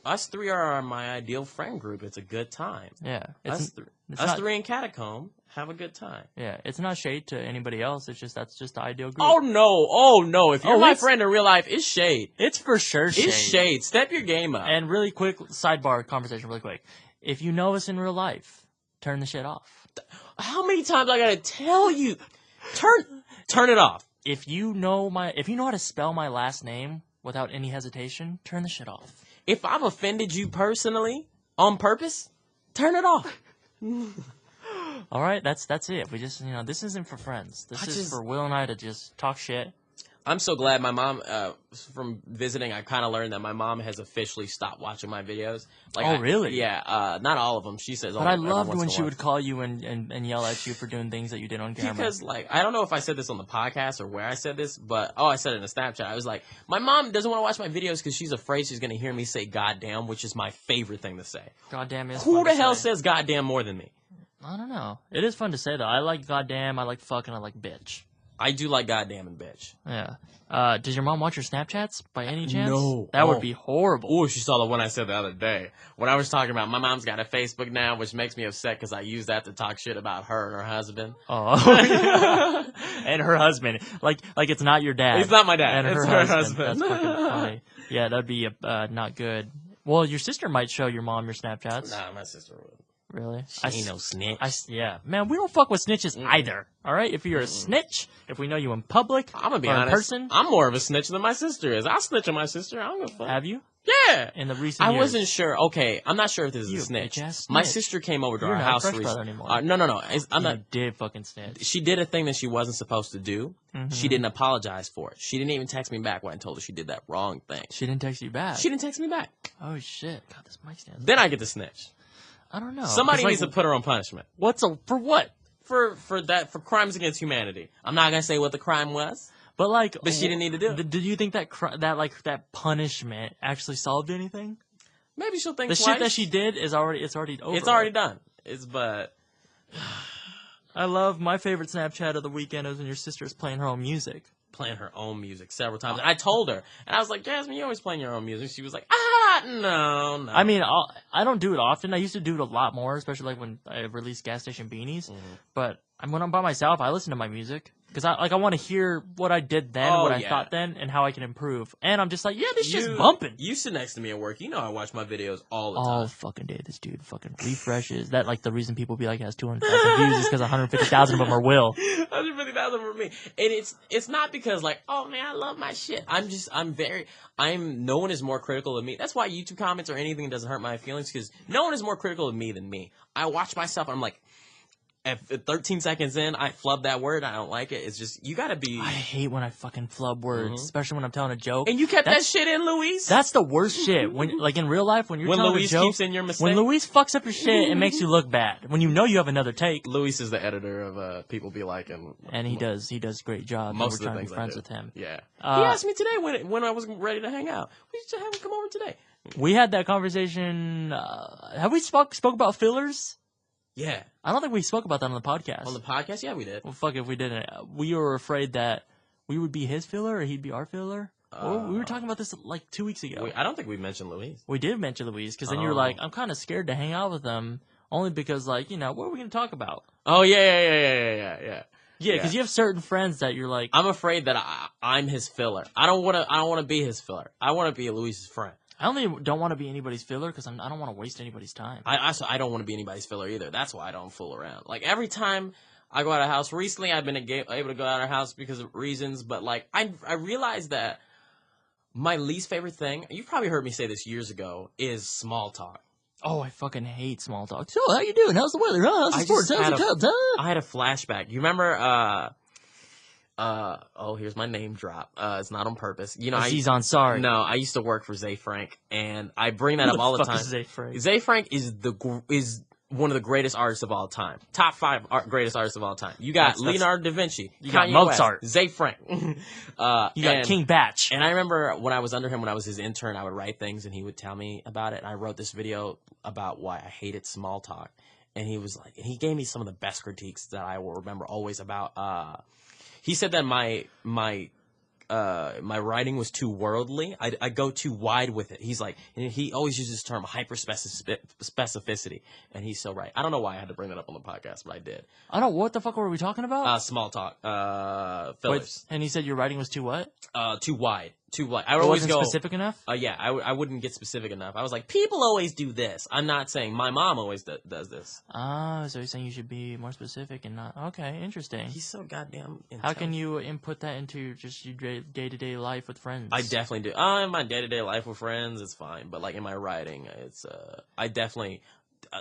Us three are my ideal friend group. It's a good time. Yeah. Us three in Catacomb have a good time. Yeah. It's not shade to anybody else. It's just that's just the ideal group. Oh no. If you're my friend in real life, it's shade. It's for sure shade. It's shade. Step your game up. And really quick, sidebar conversation really quick. If you know us in real life, turn the shit off. How many times I gotta tell you? Turn it off. If you know how to spell my last name without any hesitation, turn the shit off. If I've offended you personally on purpose, turn it off. All right, that's it. We just this isn't for friends. This is for Will and I to just talk shit. I'm so glad my mom, from visiting, I kind of learned that my mom has officially stopped watching my videos. Like, really? Yeah, not all of them. She says, but I loved when she would call you and yell at you for doing things that you did on camera. Because, like, I don't know if I said this on the podcast or where I said this, but, I said it in a Snapchat. I was like, my mom doesn't want to watch my videos because she's afraid she's going to hear me say goddamn, which is my favorite thing to say. Goddamn is Who the hell says goddamn more than me? I don't know. It is fun to say, though. I like goddamn, I like fuck, and I like bitch. I do like goddamn and bitch. Yeah. Does your mom watch your Snapchats by any chance? No. That would be horrible. Oh, she saw the one I said the other day. When I was talking about my mom's got a Facebook now, which makes me upset because I use that to talk shit about her and her husband. Oh. And her husband. Like it's not your dad. It's not my dad. And it's her husband. That's fucking funny. Yeah, that'd be not good. Well, your sister might show your mom your Snapchats. Nah, my sister would. Really? She ain't no snitch. Yeah. Man, we don't fuck with snitches either. All right? If you're a snitch, if we know you in public, I'm gonna be or honest. in person. I'm more of a snitch than my sister is. I'll snitch on my sister. I don't give a fuck. Have you? Yeah. In the recent years. I wasn't sure. Okay, I'm not sure if this is a snitch. My sister came over to our house recently. No. I'm not. You did fucking snitch. She did a thing that she wasn't supposed to do. Mm-hmm. She didn't apologize for it. She didn't even text me back when I told her she did that wrong thing. She didn't text you back? She didn't text me back. Oh, shit. God, this mic stands. Then I get to snitch. I don't know. Somebody needs to put her on punishment. For what? For crimes against humanity. I'm not gonna say what the crime was. But she didn't need to do it. Did you think that punishment actually solved anything? Maybe she'll think the twice. shit that she did is already over. It's already done. I love my favorite Snapchat of the weekend is when your sister's playing her own music. Playing her own music several times. And I told her, and I was like, Jasmine, you're always playing your own music. She was like, no. I mean, I don't do it often. I used to do it a lot more, especially like when I released gas station beanies. Mm-hmm. But when I'm by myself, I listen to my music because I want to hear what I did then, I thought then, and how I can improve. And I'm just like, yeah, this shit's bumping. You sit next to me at work. You know I watch my videos all the time. All fucking day. This dude fucking refreshes. That like the reason people be like has 200,000 views is because 150,000 of them are Will. 150,000 for me. And it's not because like, oh man, I love my shit. No one is more critical of me. That's why YouTube comments or anything doesn't hurt my feelings, because no one is more critical of me than me. I watch myself, I'm like, if 13 seconds in, I flub that word, I don't like it. It's just, you gotta be... I hate when I fucking flub words, especially when I'm telling a joke. And you kept that shit in, Luis? That's the worst shit. When, like in real life, when you're telling Luis a joke... keeps in your mistake? When Luis fucks up your shit, it makes you look bad. When you know you have another take. Luis is the editor of People Be Like, and he does a great job. Most of the things to be friends with him. Yeah. He asked me today when I was ready to hang out. We should have him come over today. We had that conversation. Have we spoke about fillers? Yeah. I don't think we spoke about that on the podcast. On the podcast? Yeah, we did. Well, fuck if we didn't. We were afraid that we would be his filler or he'd be our filler. We were talking about this like 2 weeks ago. I don't think we mentioned Luis. We did mention Luis because then you were like, I'm kind of scared to hang out with them only because, like, you know, what are we going to talk about? Oh, yeah. Yeah, because you have certain friends that you're like... I'm afraid that I'm his filler. I don't want to be his filler. I want to be Luis's friend. I only don't want to be anybody's filler because I don't want to waste anybody's time. I don't want to be anybody's filler either. That's why I don't fool around. Like, every time I go out of the house, recently I've been able to go out of the house because of reasons, but, like, I realized that my least favorite thing, you've probably heard me say this years ago, is small talk. Oh, I fucking hate small talk. So, how you doing? How's the weather? How's the sports? How's the Cubs? I had a flashback. You remember, here's my name drop. It's not on purpose. You know, Aziz Ansari. No, I used to work for Zay Frank, and I bring that up all the time. Zay Frank? Zay Frank is one of the greatest artists of all time. Top 5 greatest artists of all time. You got Leonardo da Vinci. You got Mozart. West, Zay Frank. You got King Batch. And I remember when I was under him, when I was his intern, I would write things, and he would tell me about it. And I wrote this video about why I hated small talk. And he was like, and he gave me some of the best critiques that I will remember always about. He said that my writing was too worldly. I go too wide with it. He's like, and he always uses the term hyper-specificity, and he's so right. I don't know why I had to bring that up on the podcast, but I did. I don't know. What the fuck were we talking about? Small talk. Fillers. Wait, and he said your writing was too what? Too wide. Too wide. I would always go specific enough? Yeah, I wouldn't get specific enough. I was like, people always do this. I'm not saying my mom always does this. So you're saying you should be more specific and not... Okay, interesting. He's so goddamn intelligent. How can you input that into just your day-to-day life with friends? I definitely do. In my day-to-day life with friends, it's fine. But, like, in my writing, it's... I definitely...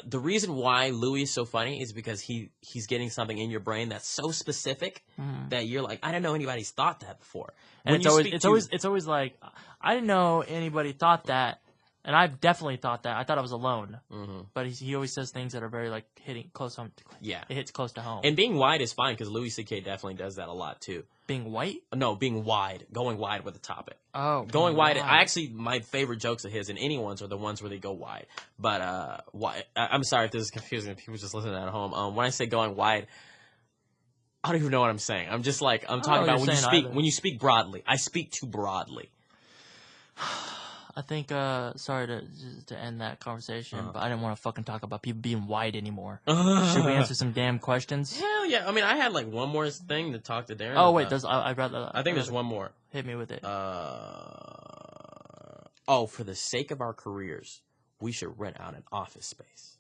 the reason why Louis is so funny is because he's getting something in your brain that's so specific that you're like, I didn't know anybody's thought that before. And it's always like, I didn't know anybody thought that, and I've definitely thought that. I thought I was alone. Mm-hmm. But he always says things that are very like hitting close home. Yeah, it hits close to home. And being wide is fine because Louis C.K. definitely does that a lot too. Being white? No, being wide, going wide with a topic. Oh, going wide. My favorite jokes of his and anyone's are the ones where they go wide. But I'm sorry if this is confusing if people just listening at home. When I say going wide, I don't even know what I'm saying. I'm just like I'm talking about when you speak broadly. I speak too broadly. I think, sorry to end that conversation, but I didn't want to fucking talk about people being white anymore. Should we answer some damn questions? Hell yeah. I mean, I had like one more thing to talk to Daren about. Wait, I think there's one more. Hit me with it. For the sake of our careers, we should rent out an office space.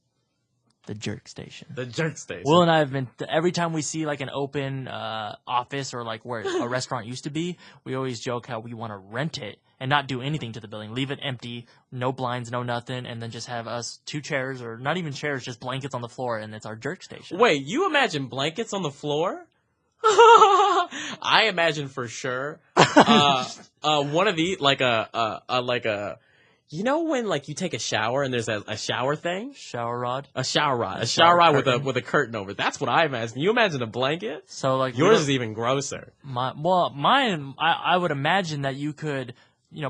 The Jerk Station. The Jerk Station. Will and I have been, every time we see like an open office or like where a restaurant used to be, we always joke how we want to rent it and not do anything to the building. Leave it empty, no blinds, no nothing, and then just have us 2 chairs, or not even chairs, just blankets on the floor, and it's our Jerk Station. Wait, you imagine blankets on the floor? I imagine for sure one of these, like a you know when like you take a shower and there's a shower thing? Shower rod? A shower rod with a curtain over it. That's what I imagine. You imagine a blanket? So like yours is even grosser. Mine, I would imagine that you could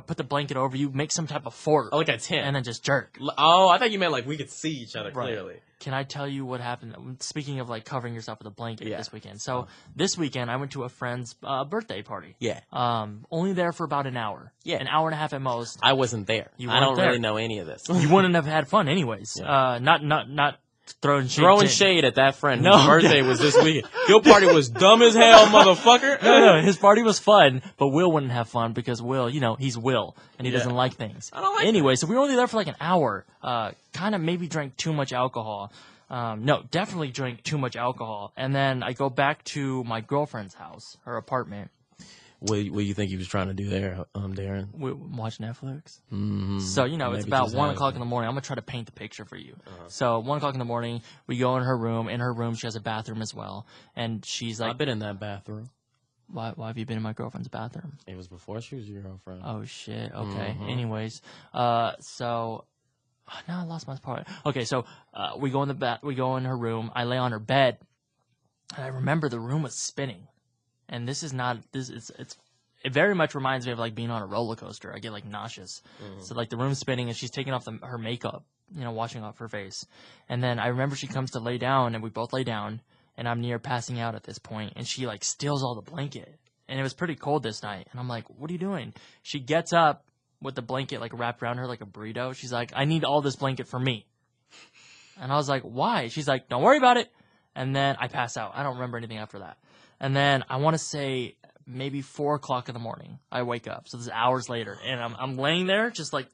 put the blanket over you, make some type of fort. Oh, like a tent. And then just jerk. Oh, I thought you meant like we could see each other clearly. Can I tell you what happened? Speaking of like covering yourself with a blanket this weekend. So this weekend I went to a friend's birthday party. Yeah. Only there for about an hour. Yeah. An hour and a half at most. I wasn't there. I don't really know any of this. You wouldn't have had fun anyways. Yeah. Not throwing shade at that friend whose birthday was this week. Your party was dumb as hell, motherfucker. No, his party was fun, but Will wouldn't have fun because Will, he's Will, and he doesn't like things. I don't like Anyway, so we were only there for like an hour. Kind of maybe drank too much alcohol. No, definitely drank too much alcohol. And then I go back to my girlfriend's house, her apartment. What do you think he was trying to do there, Daren? We watch Netflix. Mm-hmm. So, it's about 1 o'clock in the morning. I'm going to try to paint the picture for you. So, 1 o'clock in the morning, we go in her room. In her room, she has a bathroom as well. And she's like... I've been in that bathroom. Why have you been in my girlfriend's bathroom? It was before she was your girlfriend. Oh, shit. Okay. Mm-hmm. Anyways, so... now I lost my part. Okay, so we go in her room. I lay on her bed. And I remember the room was spinning. And it very much reminds me of like being on a roller coaster. I get like nauseous. Mm-hmm. So like the room's spinning and she's taking off her makeup, washing off her face. And then I remember she comes to lay down and we both lay down and I'm near passing out at this point and she like steals all the blanket. And it was pretty cold this night. And I'm like, what are you doing? She gets up with the blanket like wrapped around her like a burrito. She's like, I need all this blanket for me. And I was like, why? She's like, don't worry about it. And then I pass out. I don't remember anything after that. And then I want to say maybe 4 o'clock in the morning, I wake up. So this is hours later. And I'm laying there just like,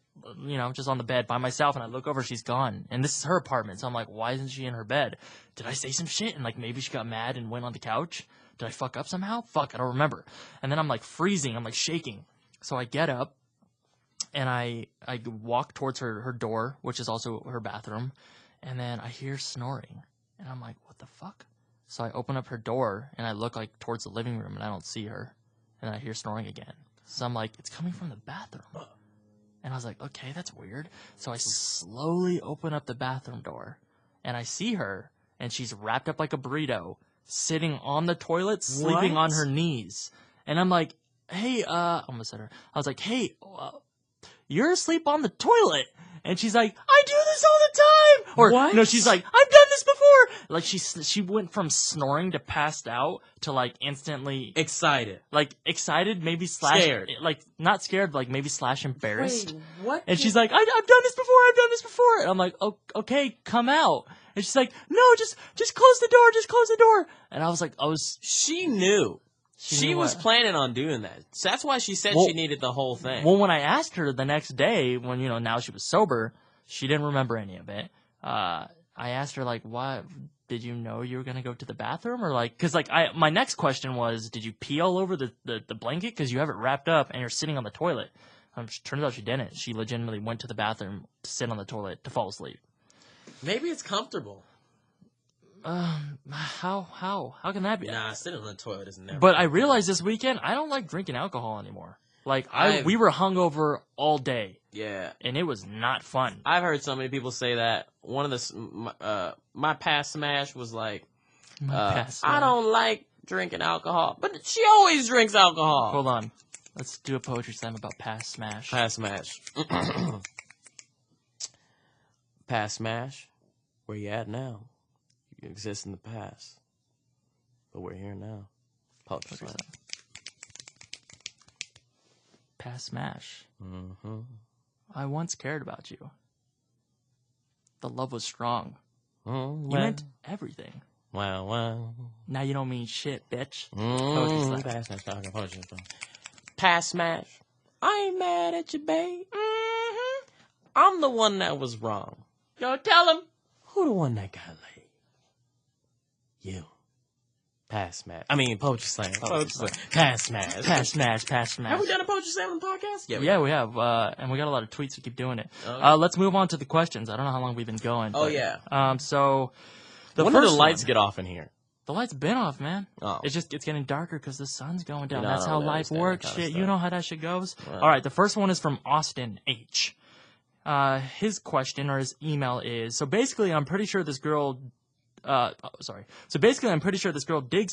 just on the bed by myself. And I look over, she's gone. And this is her apartment. So I'm like, why isn't she in her bed? Did I say some shit? And like maybe she got mad and went on the couch. Did I fuck up somehow? Fuck, I don't remember. And then I'm like freezing. I'm like shaking. So I get up and I walk towards her door, which is also her bathroom. And then I hear snoring. And I'm like, what the fuck? So I open up her door, and I look, like, towards the living room, and I don't see her. And I hear snoring again. So I'm like, it's coming from the bathroom. And I was like, okay, that's weird. So I slowly open up the bathroom door, and I see her, and she's wrapped up like a burrito, sitting on the toilet, sleeping on her knees. And I'm like, hey, I almost said her. I was like, hey, you're asleep on the toilet. And she's like, I do this all the time. Or what? No, she's like, I've done this before. Like she went from snoring to passed out to like instantly excited. Like excited, maybe slash scared. Like not scared, like maybe slash embarrassed. Wait, what? And she's like, I've done this before. I've done this before. And I'm like, oh, okay, come out. And she's like, no, just close the door. Just close the door. And I was like, she knew. She was planning on doing that. So that's why she said she needed the whole thing. Well, when I asked her the next day, when, now she was sober, she didn't remember any of it. I asked her, like, why did you know you were going to go to the bathroom? Or, like, because, like, my next question was, did you pee all over the blanket? Because you have it wrapped up and you're sitting on the toilet. Turns out she didn't. She legitimately went to the bathroom to sit on the toilet to fall asleep. Maybe it's comfortable. How can that be? Nah, sitting on the toilet is never. But I realized this weekend I don't like drinking alcohol anymore. Like we were hungover all day. Yeah, and it was not fun. I've heard so many people say that. One of the my past smash was like, I don't like drinking alcohol, but she always drinks alcohol. Hold on, let's do a poetry slam about past smash. Past smash. Past smash. Where you at now? You exist in the past, but we're here now. Poetry slam. Past smash. Mm-hmm. I once cared about you. The love was strong. You meant everything. Wow. Now you don't mean shit, bitch. Past smash. I ain't mad at you, babe. Mm-hmm. I'm the one that was wrong. Yo, tell him. Who the one that got laid? You. Past smash. I mean, poetry slam. Past smash. Past smash. Have we done a poetry slam on the podcast? Yeah, we have. And we got a lot of tweets to keep doing it. Okay. Let's move on to the questions. I don't know how long we've been going. Oh, yeah. So, when do the lights get off in here? The lights been off, man. Oh. It's getting darker because the sun's going down. That's how life works. Shit, you know how that shit goes. Right. All right, the first one is from Austin H. His question or his email is, so basically I'm pretty sure this girl digs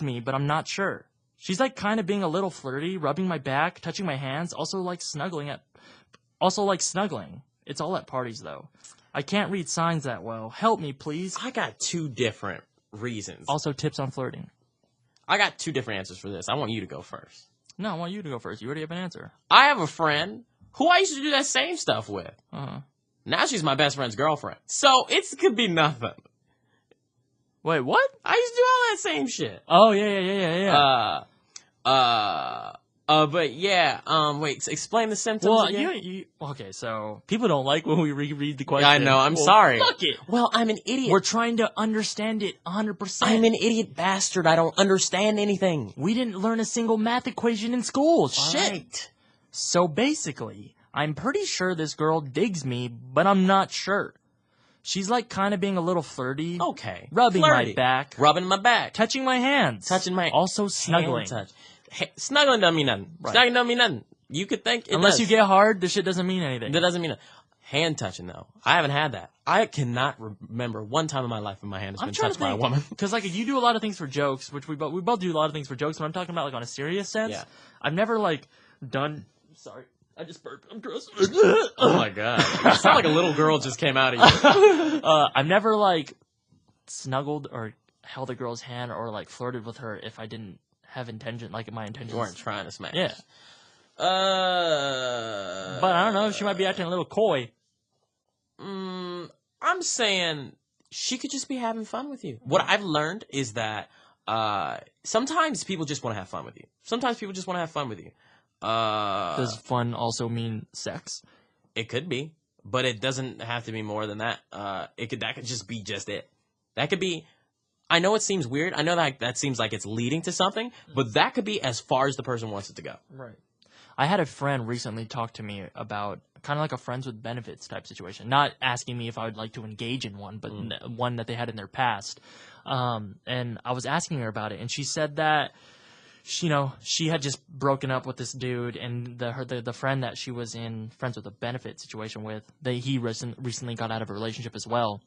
me, but I'm not sure. She's like kind of being a little flirty, rubbing my back, touching my hands, also like snuggling Also, like snuggling. It's all at parties, though. I can't read signs that well. Help me, please. I got 2 different reasons. Also, tips on flirting. I got 2 different answers for this. I want you to go first. No, I want you to go first. You already have an answer. I have a friend who I used to do that same stuff with. Uh-huh. Now she's my best friend's girlfriend. So it could be nothing. Wait, what? I used to do all that same shit. Oh, yeah. But yeah, wait, explain the symptoms Well, again. okay, so people don't like when we reread the question. I know, I'm sorry. Fuck it. Well, I'm an idiot. We're trying to understand it 100%. I'm an idiot bastard. I don't understand anything. We didn't learn a single math equation in school. Shit. Right. So basically, I'm pretty sure this girl digs me, but I'm not sure. She's like kind of being a little flirty. Okay. Rubbing Flirty. my back. Rubbing my back. Touching my hands. Touching my Also snuggling. hand touch. Snuggling doesn't mean nothing. Right. Snuggling doesn't mean nothing. You could think it Unless does. you get hard, this shit doesn't mean anything. That doesn't mean nothing. Hand touching though. I haven't had that. I cannot remember one time in my life when my hand has been touched by a woman. Because like you do a lot of things for jokes, which we both do a lot of things for jokes. But I'm talking about like on a serious sense. Yeah. I've never like done. Sorry, I just burped. I'm gross. Oh my god! You sound like a little girl just came out of you. I've never like snuggled or held a girl's hand or like flirted with her if I didn't have intention, like my intentions. You weren't trying to smash. Yeah. But I don't know. She might be acting a little coy. I'm saying she could just be having fun with you. What I've learned is that sometimes people just want to have fun with you. Sometimes people just want to have fun with you. Does fun also mean sex? It could be, but it doesn't have to be more than that. That could just be just it. That could be. I know it seems weird. I know that seems like it's leading to something, but that could be as far as the person wants it to go. Right. I had a friend recently talk to me about kind of like a friends with benefits type situation. Not asking me if I would like to engage in one, but one that they had in their past. And I was asking her about it, and she said that she had just broken up with this dude, and the friend that she was in friends with a benefit situation with, he recently got out of a relationship as well.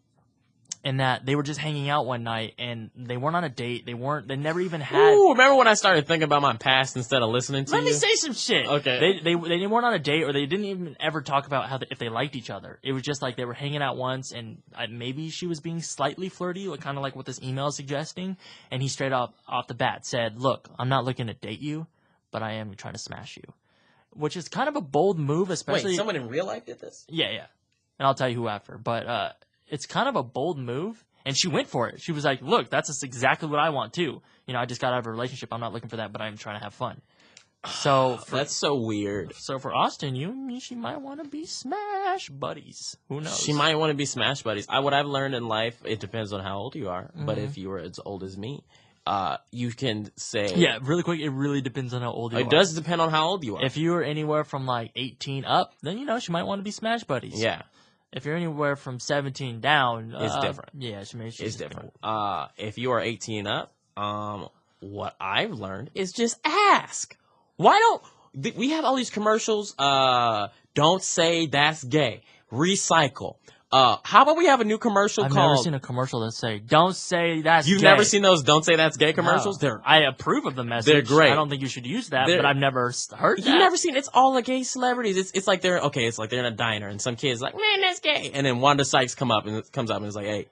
And that they were just hanging out one night, and they weren't on a date. They never even had. Ooh, remember when I started thinking about my past instead of listening to you? Let me say some shit. Okay. They weren't on a date, or they didn't even ever talk about if they liked each other. It was just like they were hanging out once, and maybe she was being slightly flirty, kind of like what this email is suggesting. And he straight off the bat said, "Look, I'm not looking to date you, but I am trying to smash you," which is kind of a bold move, especially. Wait, someone in real life did this? Yeah, and I'll tell you who after, but. It's kind of a bold move, and she went for it. She was like, look, that's exactly what I want, too. I just got out of a relationship. I'm not looking for that, but I'm trying to have fun. So that's so weird. So for Austin, she might want to be smash buddies. Who knows? She might want to be smash buddies. What I've learned in life, it depends on how old you are. Mm-hmm. But if you were as old as me, you can say... Yeah, really quick, it really depends on how old you are. It does depend on how old you are. If you were anywhere from like 18 up, then, she might want to be smash buddies. Yeah. If you're anywhere from 17 down, it's different. Yeah, it's different. If you are 18 up, what I've learned is just ask. Why don't we have all these commercials? Don't say that's gay. Recycle. How about we have a new commercial I've called... I've never seen a commercial that say, don't say that's You've gay. never seen those don't say that's gay commercials? No. I approve of the message. They're great. I don't think you should use that, but I've never heard that. You've never seen... It's all the gay celebrities. It's like they're in a diner, and some kid's like, man, that's gay. And then Wanda Sykes comes up and is like, hey,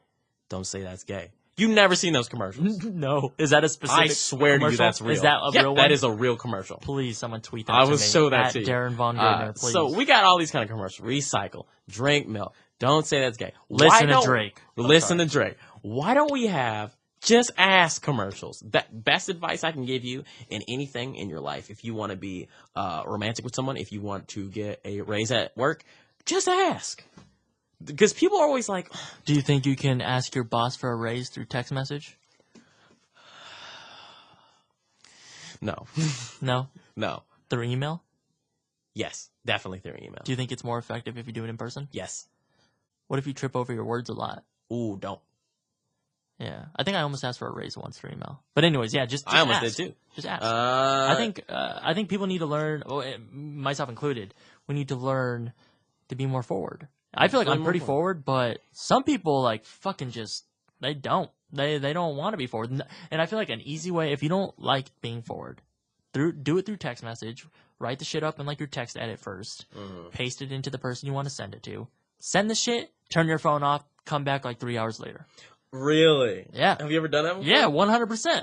don't say that's gay. You've never seen those commercials? No. Is that a specific I swear commercial? To you that's real. Is that a real one? That is a real commercial. Please, someone tweet that I to will me. show that to you. Daren Von Gardner, please. So we got all these kind of commercials. Recycle. Drink milk. Don't say that's gay. Listen to Drake. Listen to Drake. Why don't we have just ask commercials? That best advice I can give you in anything in your life. If you want to be romantic with someone, if you want to get a raise at work, just ask. Because people are always like... Do you think you can ask your boss for a raise through text message? No. No? No. Through email? Yes, definitely through email. Do you think it's more effective if you do it in person? Yes. What if you trip over your words a lot? Ooh, don't. Yeah. I think I almost asked for a raise once through email. But anyways, yeah, just I almost ask. did too. Just ask. I think people need to learn, myself included, we need to learn to be more forward. I feel like I'm pretty forward, but some people like fucking just, they don't. They don't want to be forward. And I feel like an easy way, if you don't like being forward, do it through text message. Write the shit up in like your text edit first. Paste it into the person you want to send it to. Send the shit. Turn your phone off. Come back like 3 hours later. Really? Yeah. Have you ever done that before? Yeah, 100%.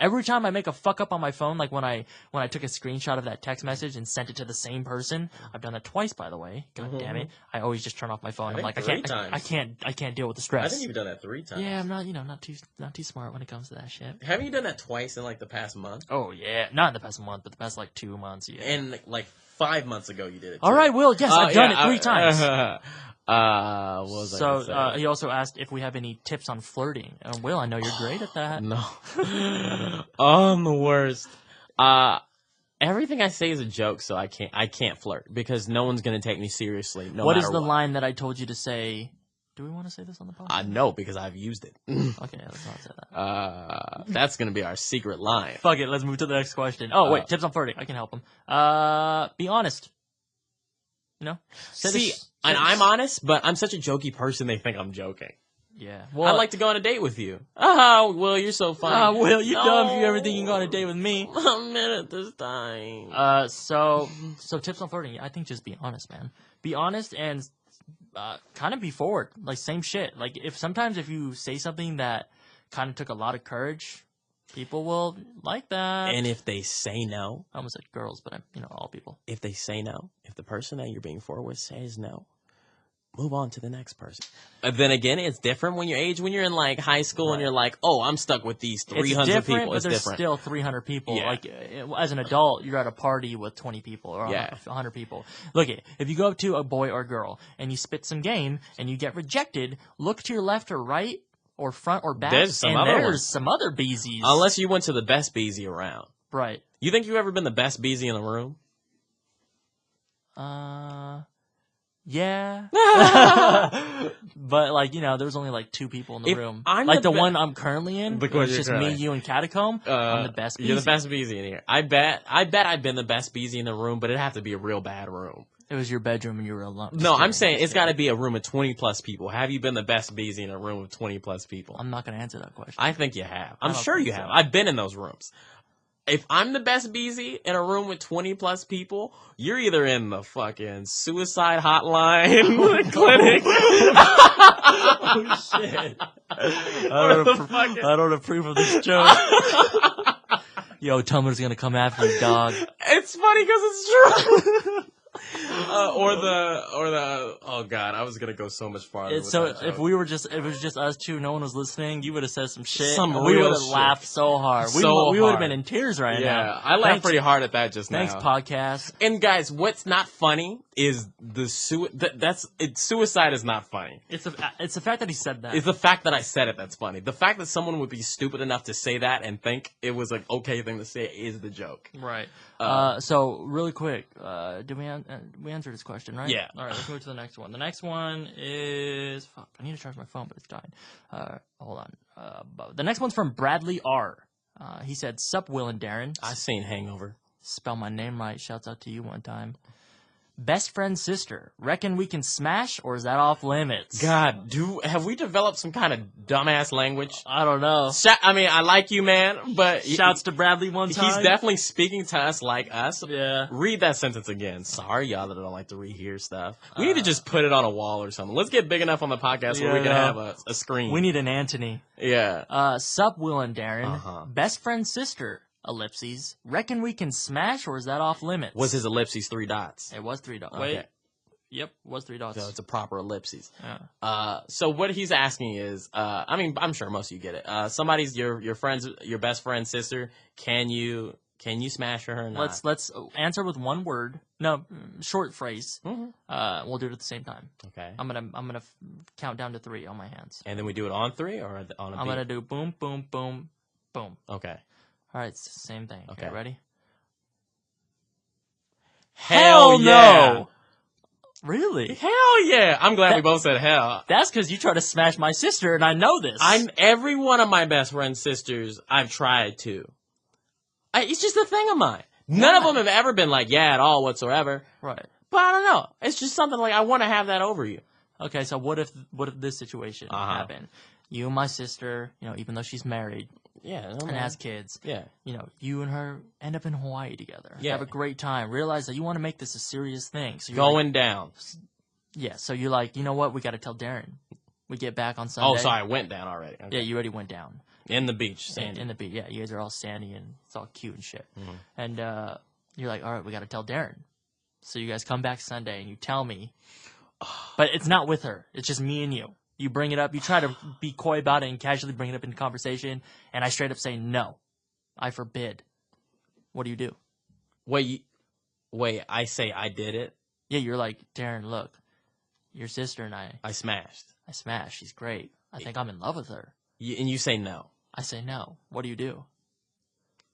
Every time I make a fuck up on my phone, like when I took a screenshot of that text message and sent it to the same person, I've done that twice, by the way. God damn it! I always just turn off my phone. I'm like, I can't deal with the stress. I think you've done that 3 times. Yeah, I'm not too smart when it comes to that shit. Haven't you done that twice in like the past month? Oh yeah, not in the past month, but the past like 2 months. Yeah, and like 5 months ago you did it. All right, Will. Yes, I've done it 3 times. What was I gonna say? He also asked if we have any tips on flirting. Will, I know you're great at that. No. I'm the worst. Everything I say is a joke, so I can't flirt because no one's gonna take me seriously. What is the line that I told you to say? Do we want to say this on the podcast? No, because I've used it. Okay, let's not say that. That's gonna be our secret line. Fuck it, let's move to the next question. Oh wait, tips on flirting. I can help him. Be honest. You know? And I'm honest, but I'm such a jokey person, they think I'm joking. Yeah. Well, I'd like to go on a date with you. Oh, Will, you're so funny. Will, you dumb if you ever think you can go on a date with me. A minute this time. So tips on flirting. I think just be honest, man. Be honest and kind of be forward. Like, same shit. Like, sometimes if you say something that kind of took a lot of courage, people will like that. And if they say no. I almost said girls, but all people. If they say no, if the person that you're being forward with says no, move on to the next person. Then again, it's different when you're in like high school and you're like, oh, I'm stuck with these 300 people. It's but there's different. Still 300 people. Yeah. Like, as an adult, you're at a party with 20 people or 100 people. Look, if you go up to a boy or girl and you spit some game and you get rejected, look to your left or right or front or back. There's some other beezies. Unless you went to the best beezy around. Right. You think you've ever been the best beezy in the room? Yeah. But there's only like 2 people in the room. I'm like the one I'm currently in. It's just me, you, and Catacomb. I'm the best beezy. You're the best beezy in here. I bet I've been the best beezy in the room, but it'd have to be a real bad room. It was your bedroom and you were alone. No, I'm saying it's got to be a room of 20 plus people. Have you been the best beezy in a room of 20 plus people? I'm not going to answer that question. I think you have. I'm sure you have. I've been in those rooms. If I'm the best beezy in a room with 20 plus people, you're either in the fucking suicide hotline clinic. Oh shit! I don't approve of this joke. Yo, Tumblr's gonna come after you, dog. It's funny because it's true. Or the oh god, I was gonna go so much farther. So if it was just us 2, no one was listening, you would have said some shit. We would have laughed so hard. We would have been in tears right now. Yeah, I laughed pretty hard at that just now. Thanks, podcast. And guys, what's not funny is suicide is not funny. It's the fact that he said that. It's the fact that I said it that's funny. The fact that someone would be stupid enough to say that and think it was an okay thing to say is the joke. Right. So really quick, did we answered his question, right? Yeah. All right, let's move to the next one. The next one is I need to charge my phone, but it's dying. Hold on. The next one's from Bradley R. He said, "Sup, Will and Daren." I seen Hangover. Spell my name right. Shouts out to you one time. Best friend sister. Reckon we can smash, or is that off limits? God, have we developed some kind of dumbass language? I don't know. I mean, I like you, man, but shouts to Bradley one time. He's definitely speaking to us like us. Yeah. Read that sentence again. Sorry, y'all that don't like to rehear stuff. We need to just put it on a wall or something. Let's get big enough on the podcast where we can have a screen. We need an Antony. Yeah. Sup, Will and Daren. Best friend sister. Ellipses. Reckon we can smash, or is that off limits? Was his ellipses 3 dots? It was 3 dots. Okay. Wait. Yep, was 3 dots. So it's a proper ellipses. Yeah. So what he's asking is, I mean, I'm sure most of you get it. Somebody's your best friend's sister. Can you smash her or not? Let's answer with one word. No, short phrase. Mm-hmm. We'll do it at the same time. Okay. I'm gonna count down to 3 on my hands. And then we do it on 3 or on a beat? I'm gonna do boom, boom, boom, boom. Okay. All right, it's the same thing. Okay, ready? Hell yeah! No! Really? Hell yeah! I'm glad we both said hell. That's because you tried to smash my sister, and I know this. Every one of my best friend's sisters, I've tried to. It's just a thing of mine. None of them have ever been like, yeah, at all whatsoever. Right. But I don't know. It's just something like, I want to have that over you. Okay, so what if this situation happened? You and my sister, even though she's married, and has kids. Yeah. You know, you and her end up in Hawaii together. Yeah. Have a great time. Realize that you want to make this a serious thing. So you're going down. Yeah. So you're like, you know what? We got to tell Daren. We get back on Sunday. Oh, sorry. I went down already. Okay. Yeah, you already went down. In the beach, sandy. In the beach, yeah. You guys are all sandy and it's all cute and shit. Mm-hmm. And you're like, all right, we got to tell Daren. So you guys come back Sunday and you tell me. But it's not with her. It's just me and you. You bring it up. You try to be coy about it and casually bring it up in conversation. And I straight up say, no, I forbid. What do you do? Wait, I say I did it? Yeah, you're like, Daren, look, your sister and I smashed. She's great. I think I'm in love with her. And you say no. I say no. What do?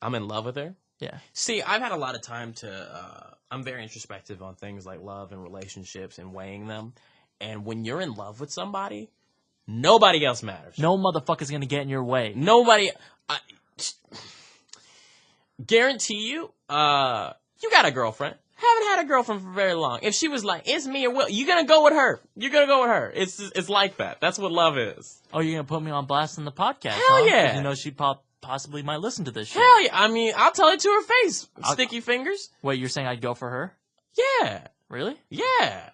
I'm in love with her? Yeah. See, I've had a lot of time I'm very introspective on things like love and relationships and weighing them. And when you're in love with somebody, nobody else matters. No motherfucker's going to get in your way. Nobody. Guarantee you, you got a girlfriend. Haven't had a girlfriend for very long. If she was like, it's me or Will, you're going to go with her. You're going to go with her. It's like that. That's what love is. Oh, you're going to put me on blast in the podcast, Hell yeah. You know she possibly might listen to this shit. Hell yeah. I mean, I'll tell it to her face. Sticky fingers. Wait, you're saying I'd go for her? Yeah. Really? Yeah.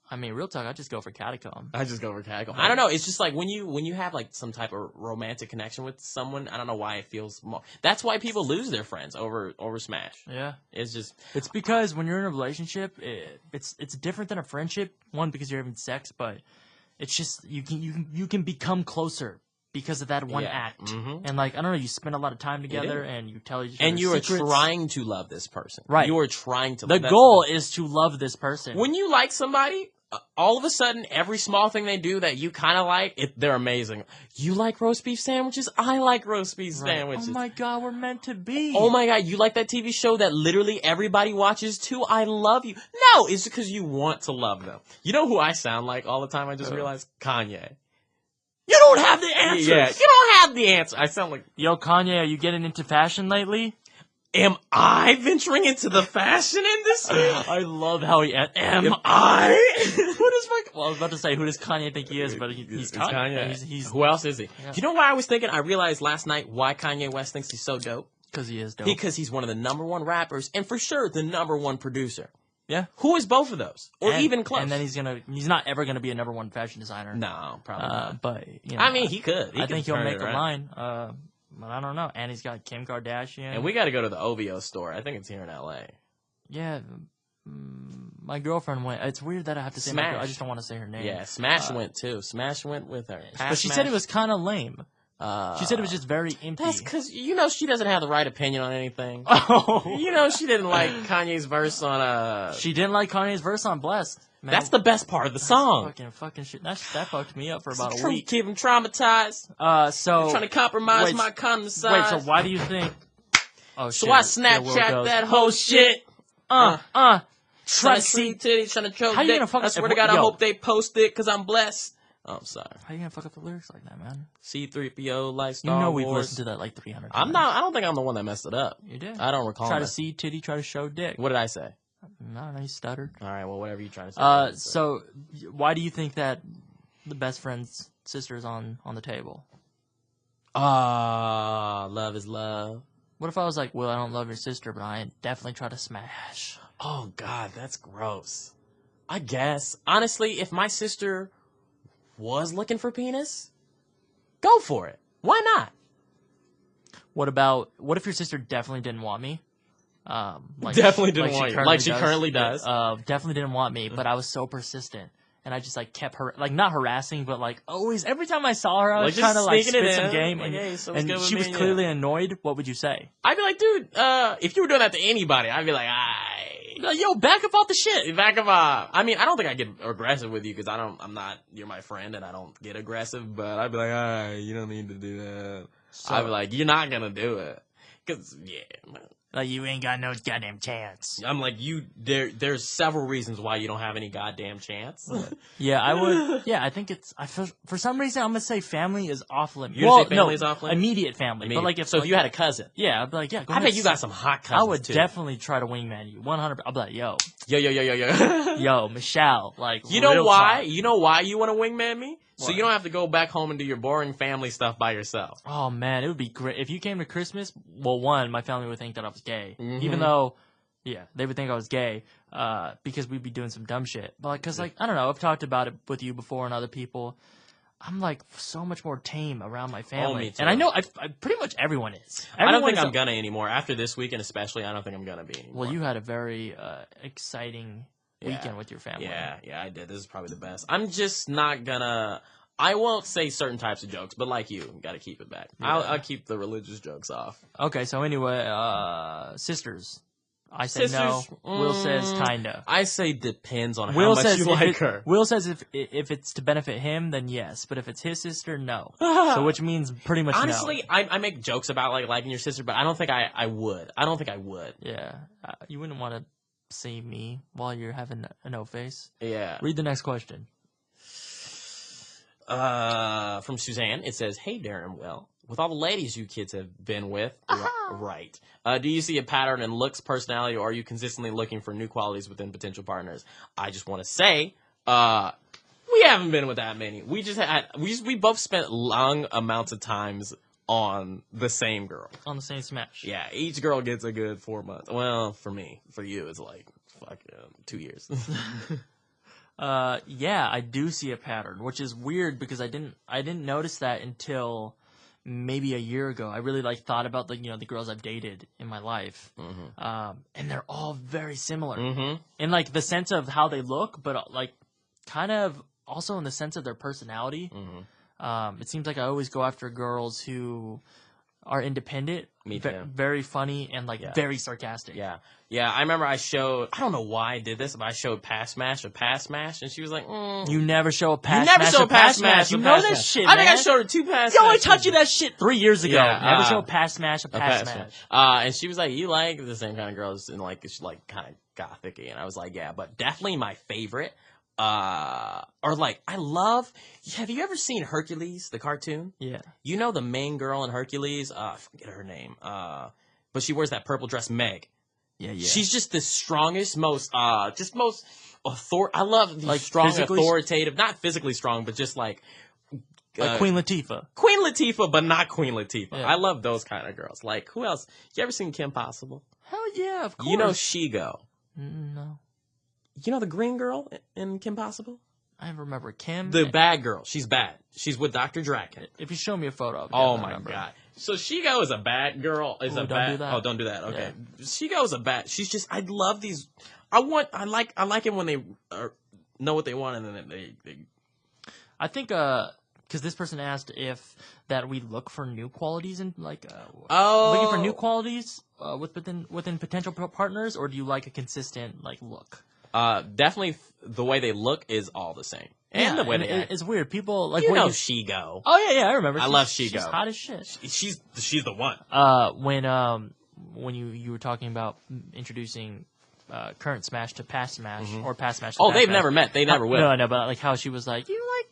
I mean, real talk, I'd just go for Catacomb. I don't know. It's just like when you have like some type of romantic connection with someone, I don't know why it feels more. That's why people lose their friends over Smash. Yeah. It's because when you're in a relationship, it's different than a friendship. One, because you're having sex, but it's just you can become closer because of that one act. Mm-hmm. And like, I don't know, you spend a lot of time together and you tell each other and you secrets. are trying to love this person. Right. You are trying to. The goal is to love this person. When you like somebody, all of a sudden, every small thing they do that you kind of like, they're amazing. You like roast beef sandwiches? I like roast beef sandwiches. Oh my God, we're meant to be. Oh my God, you like that TV show that literally everybody watches too? I love you. No, it's because you want to love them. You know who I sound like all the time? I just realized? Kanye. You don't have the answer. Yeah, you don't have the answer. I sound like... Yo, Kanye, are you getting into fashion lately? Am I venturing into the fashion industry? I love how he... Am I? Well, I was about to say, who does Kanye think he is, but he's Kanye. He's who else is he? Yeah. You know what I was thinking? I realized last night why Kanye West thinks he's so dope. Because he is dope. Because he's one of the #1 rappers, and for sure, the #1 producer. Yeah. Who is both of those? Or even close. And then he's not ever going to be a #1 fashion designer. No, probably not. But, you know. I mean, he could. I think he'll make a line. But I don't know. And he's got Kim Kardashian. And we got to go to the OVO store. I think it's here in L.A. Yeah. My girlfriend went. It's weird that I have to say my girl. I just don't want to say her name. Yeah, Smash went too. Smash went with her. But she said it was kind of lame. She said it was just very empty. That's because, she doesn't have the right opinion on anything. Oh. She didn't like Kanye's verse on... She didn't like Kanye's verse on Blessed. Man, that's the best part of the song. Fucking shit. That fucked me up for about a week. Keep him traumatized. So... You're trying to compromise my condom size. Wait, so why do you think... Oh, shit. So I Snapchat that whole shit. Trying to see titties, trying to choke dick. I swear to God, I hope they post it because I'm blessed. Oh, I'm sorry. How you gonna fuck up the lyrics like that, man? C-3PO, like Star Wars. We've listened to that like 300 times. I don't think I'm the one that messed it up. You did. I don't recall. Try to see titty, try to show dick. What did I say? No, you stuttered. All right, well, whatever you try to say. So why do you think that the best friend's sister is on the table? Love is love. What if I was like, Will, I don't love your sister, but I definitely try to smash? Oh, God, that's gross. I guess. Honestly, if my sister was looking for penis, go for it. Why not? What if your sister definitely didn't want me? Definitely didn't want you. Like she currently does. Definitely didn't want me, but I was so persistent. And I just kept her, not harassing, but always, every time I saw her, I was trying to spit some game. And she was clearly annoyed. What would you say? I'd be like, dude, if you were doing that to anybody, I'd be like, yo, back up off the shit. Back up off. I mean, I don't think I get aggressive with you because you're my friend and I don't get aggressive, but I'd be like, you don't need to do that. I'd be like, you're not going to do it. Because, you ain't got no goddamn chance. I'm like, there's several reasons why you don't have any goddamn chance. Yeah, I would. Yeah, I think for some reason, I'm going to say family is off limits. You say family is off limits? Immediate family. But if you had a cousin. Yeah, I'd be like, yeah, go I bet you got some hot cousins, I would definitely try to wingman you. 100%. I'd be like, yo. Yo. Yo, Michelle. You know why? You know why you want to wingman me? So you don't have to go back home and do your boring family stuff by yourself. Oh, man, it would be great. If you came to Christmas, well, one, my family would think that I was gay. Even though, yeah, they would think I was gay because we'd be doing some dumb shit. But, like, because, like, I don't know, I've talked about it with you before and other people. I'm, like, so much more tame around my family. Me too. And I know I pretty much everyone is. I don't think I'm gonna anymore. After this weekend especially, I don't think I'm gonna be anymore. Well, you had a very exciting weekend with your family. Yeah, I did. This is probably the best. I'm just not gonna... I won't say certain types of jokes, but like you, gotta keep it back. Yeah. I'll keep the religious jokes off. Okay, so anyway, sisters. I say sisters, no. Will says kinda. I say depends on how much you like her. Will says if it's to benefit him, then yes. But if it's his sister, no. So which means pretty much honestly, no. I make jokes about like liking your sister, but I don't think I would. I don't think I would. Yeah. You wouldn't want to see me while you're having a no face. Yeah. Read the next question. From Suzanne, it says, "Hey, Daren and Will, with all the ladies you kids have been with, right? Do you see a pattern in looks, personality, or are you consistently looking for new qualities within potential partners?" I just want to say, we haven't been with that many. We just had we both spent long amounts of times on the same girl, on the same smash. Yeah, each girl gets a good 4 months. Well, for me, for you, it's like 2 years. Yeah, I do see a pattern, which is weird because I didn't notice that until maybe a year ago. I really thought about the girls I've dated in my life, and they're all very similar in like the sense of how they look, but like kind of also in the sense of their personality. It seems like I always go after girls who are independent, very funny, and very sarcastic. Yeah. I remember I don't know why I did this, but I showed pass smash, and she was like, "You never show a pass. You never show a pass smash. You know that shit, I think I showed her 2 pass. Yo, I taught you that shit 3 years ago. Yeah, never show a pass smash, a pass smash. And she was like, "You like the same kind of girls, and like it's like kind of gothic-y," and I was like, "Yeah," but definitely my favorite. Or like I love. Have you ever seen Hercules, the cartoon? Yeah. You know the main girl in Hercules? I forget her name. But she wears that purple dress, Meg. Yeah. She's just the strongest, most I love the strong, authoritative, not physically strong, but just like Queen Latifah. Queen Latifah, but not Queen Latifah. Yeah. I love those kind of girls. Like who else? You ever seen Kim Possible? Hell yeah, of course. You know Shigo. No. You know the green girl in Kim Possible? I remember Kim. The bad girl. She's bad. She's with Dr. Draken. If you show me a photo of it, oh my god. So Shigo is a bad girl. Don't do that. Oh, don't do that. Okay. Yeah. Shigo is a bad. She's just. I love these. I like it when they know what they want and then they. I think because this person asked if that we look for new qualities and looking for new qualities within potential partners, or do you like a consistent look? Definitely the way they look is all the same. And the way they act. It's weird. People Shigo. Oh yeah, I remember. I love Shigo. She's hot as shit. She's the one. When you were talking about introducing current smash to past smash or past smash to oh, past they've smash. never met. They never will. No, I know, but like how she was like,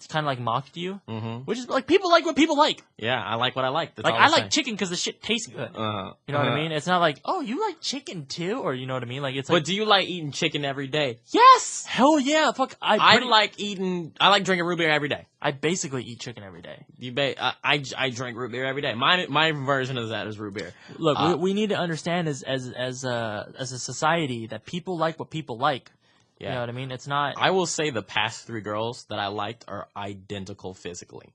kind of mocked you, which is like people like what people like. Yeah, I like what I like. That's like all I like chicken because the shit tastes good. You know what I mean? It's not like, oh, you like chicken too, or you know what I mean? Like it's. But do you like eating chicken every day? Yes. Hell yeah! Fuck. I like drinking root beer every day. I basically eat chicken every day. I drink root beer every day. My version of that is root beer. Look, we need to understand as a society that people like what people like. Yeah. You know what I mean? It's not. I will say the past 3 girls that I liked are identical physically.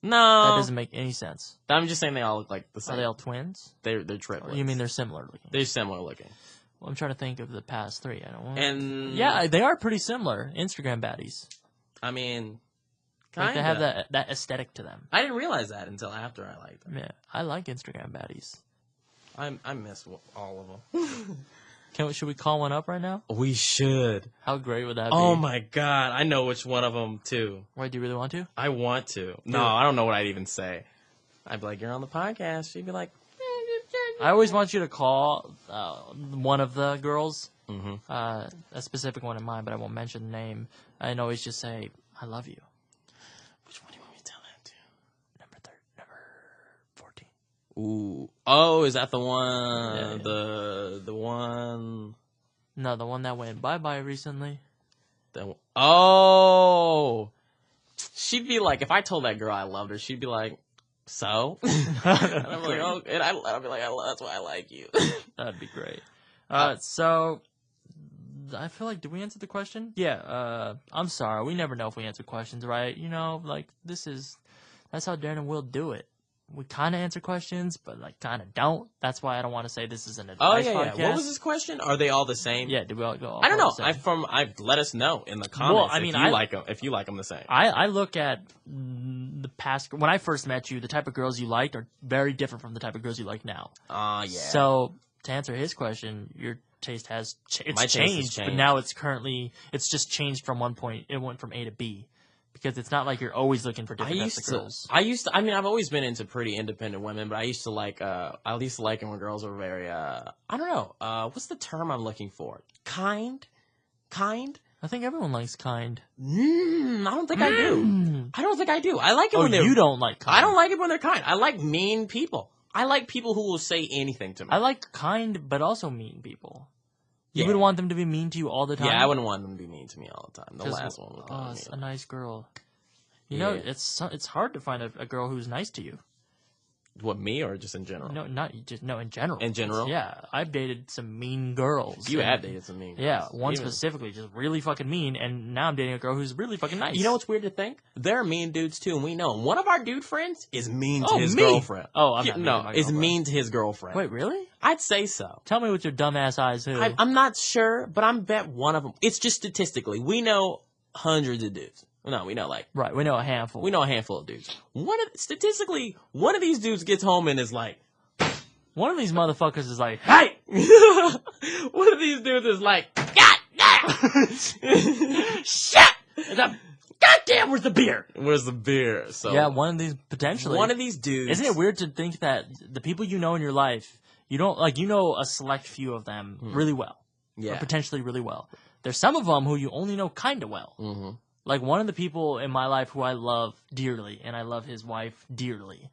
No, that doesn't make any sense. I'm just saying they all look like the same. Are they all twins? They're triplets. You mean they're similar looking? They're similar looking. Well, I'm trying to think of the past 3. I don't want. And yeah, they are pretty similar. Instagram baddies. I mean, like they have that aesthetic to them. I didn't realize that until after I liked them. Yeah, I like Instagram baddies. I miss all of them. Should we call one up right now? We should. How great would that be? Oh my god, I know which one of them too. Wait, do you really want to? I want to. No, I don't know what I'd even say. I'd be like, "You're on the podcast." She'd be like, I always want you to call one of the girls, a specific one in mind, but I won't mention the name. And always just say, "I love you." Which one do you want me to tell that to? Number 14. Ooh. Oh, is that the one? Yeah. The one. No, the one that went bye-bye recently. Oh. she'd be like, if I told that girl I loved her, she'd be like, so? And I'm like, oh, and I'll be like, that's why I like you. That'd be great. So, I feel like, did we answer the question? Yeah, I'm sorry. We never know if we answer questions, right? You know, like, that's how Daren and Will do it. We kind of answer questions, but, like, kind of don't. That's why I don't want to say this is an advice podcast. What was this question? Are they all the same? Yeah, did we all go? I don't know. Let us know in the comments. Well, I mean, if you like them the same. I look at the past. When I first met you, the type of girls you liked are very different from the type of girls you like now. Yeah. So to answer his question, your taste has changed, but now it's just changed from one point. It went from A to B. Because it's not like you're always looking for different types of girls. I've always been into pretty independent women, but I used to like them when girls were very, I don't know, what's the term I'm looking for? Kind? I think everyone likes kind. I don't think I do. I don't think I do. I like it when you don't like kind. I don't like it when they're kind. I like mean people. I like people who will say anything to me. I like kind, but also mean people. You would want them to be mean to you all the time? Yeah, I wouldn't want them to be mean to me all the time. The last one was probably a nice girl. You know, it's hard to find a girl who's nice to you. What, me or just in general? No, in general. In general? Yeah, I've dated some mean girls. You have dated some mean girls. Yeah, one specifically, just really fucking mean, and now I'm dating a girl who's really fucking nice. You know what's weird to think? There are mean dudes too, and we know them. One of our dude friends is mean to his girlfriend. Oh, I'm not is mean to his girlfriend. Wait, really? I'd say so. Tell me with your dumbass eyes who. I'm not sure, but I bet one of them. It's just statistically. We know hundreds of dudes. No, we know right. We know a handful. We know a handful of dudes. Statistically, one of these dudes gets home and is like, one of these motherfuckers is like, hey. One of these dudes is like, God damn, shit. Goddamn, where's the beer? Where's the beer? So yeah, one of these dudes. Isn't it weird to think that the people you know in your life, you don't a select few of them really well, or potentially really well. There's some of them who you only know kind of well. Mm-hmm. Like, one of the people in my life who I love dearly, and I love his wife dearly,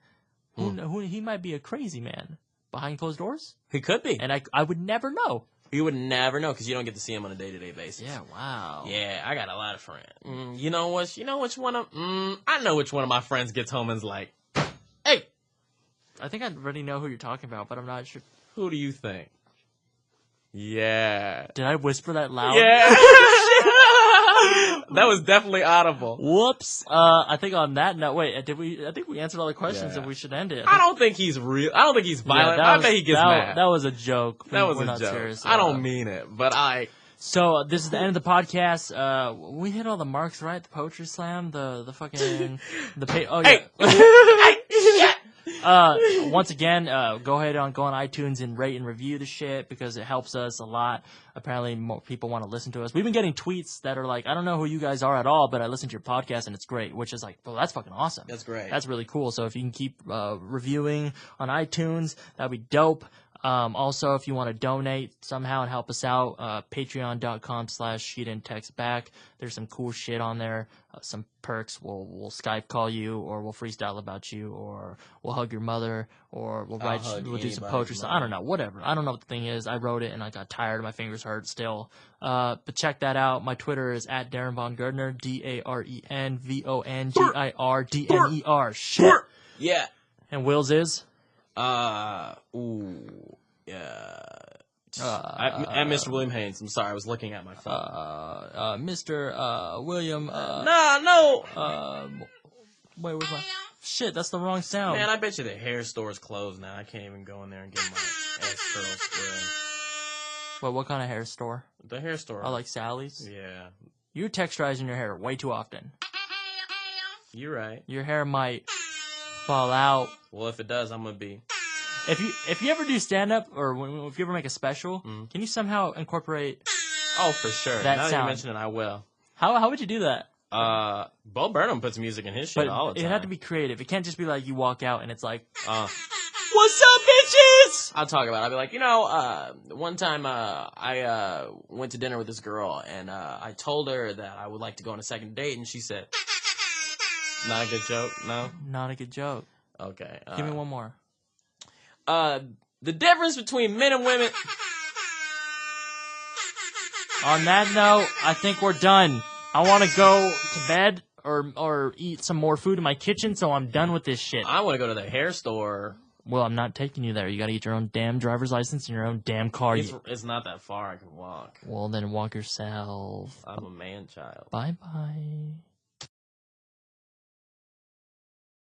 who he might be a crazy man behind closed doors. He could be. And I would never know. You would never know because you don't get to see him on a day-to-day basis. Yeah, wow. Yeah, I got a lot of friends. You know which one of... I know which one of my friends gets home and is like, hey! I think I already know who you're talking about, but I'm not sure. Who do you think? Yeah. Did I whisper that loud? Yeah. That was definitely audible. Whoops. I think on that note, I think we answered all the questions and we should end it. I don't think he's real. I don't think he's violent. I bet he gets mad. That was a joke. That was a joke. Serious. I don't mean it, but So this is the end of the podcast. We hit all the marks, right? The poetry slam, the fucking once again, go ahead go on iTunes and rate and review the shit because it helps us a lot. Apparently, more people want to listen to us. We've been getting tweets that are like, I don't know who you guys are at all, but I listen to your podcast and it's great, which is like, well, that's fucking awesome. That's great. That's really cool. So if you can keep reviewing on iTunes, that'd be dope. Also, if you want to donate somehow and help us out, patreon.com/SheDidn'tTextBack. There's some cool shit on there, some perks. We'll Skype call you, or we'll freestyle about you, or we'll hug your mother, or we'll do some poetry stuff. I don't know, whatever. I don't know what the thing is. I wrote it and I got tired. My fingers hurt still. But check that out. My Twitter is @DarenVonGardner, DarenVonGardner. Shit. Yeah. And Will's is? I'm Mr. William Haynes. I'm sorry, I was looking at my phone. Mr. William. No. Wait, where's my? Shit, that's the wrong sound. Man, I bet you the hair store is closed now. I can't even go in there and get my ass curls squared. Wait, what kind of hair store? The hair store. I like Sally's. Yeah. You're texturizing your hair way too often. You're right. Your hair might fall out. Well, if it does, I'm gonna be. If you ever do stand up or if you ever make a special, can you somehow incorporate? Oh, for sure. That now sound. you mention it, I will. How would you do that? Bo Burnham puts music in his shit all the time. It had to be creative. It can't just be like you walk out and it's like, what's up, bitches? I'll talk about it. I'll be like, one time I went to dinner with this girl and I told her that I would like to go on a second date, and she said, "Not a good joke, no." Not a good joke. Okay. Give me one more. The difference between men and women. On that note, I think we're done. I want to go to bed or eat some more food in my kitchen, so I'm done with this shit. I want to go to the hair store. Well, I'm not taking you there. You got to get your own damn driver's license and your own damn car. It's not that far. I can walk. Well, then walk yourself. I'm a man-child. Bye-bye.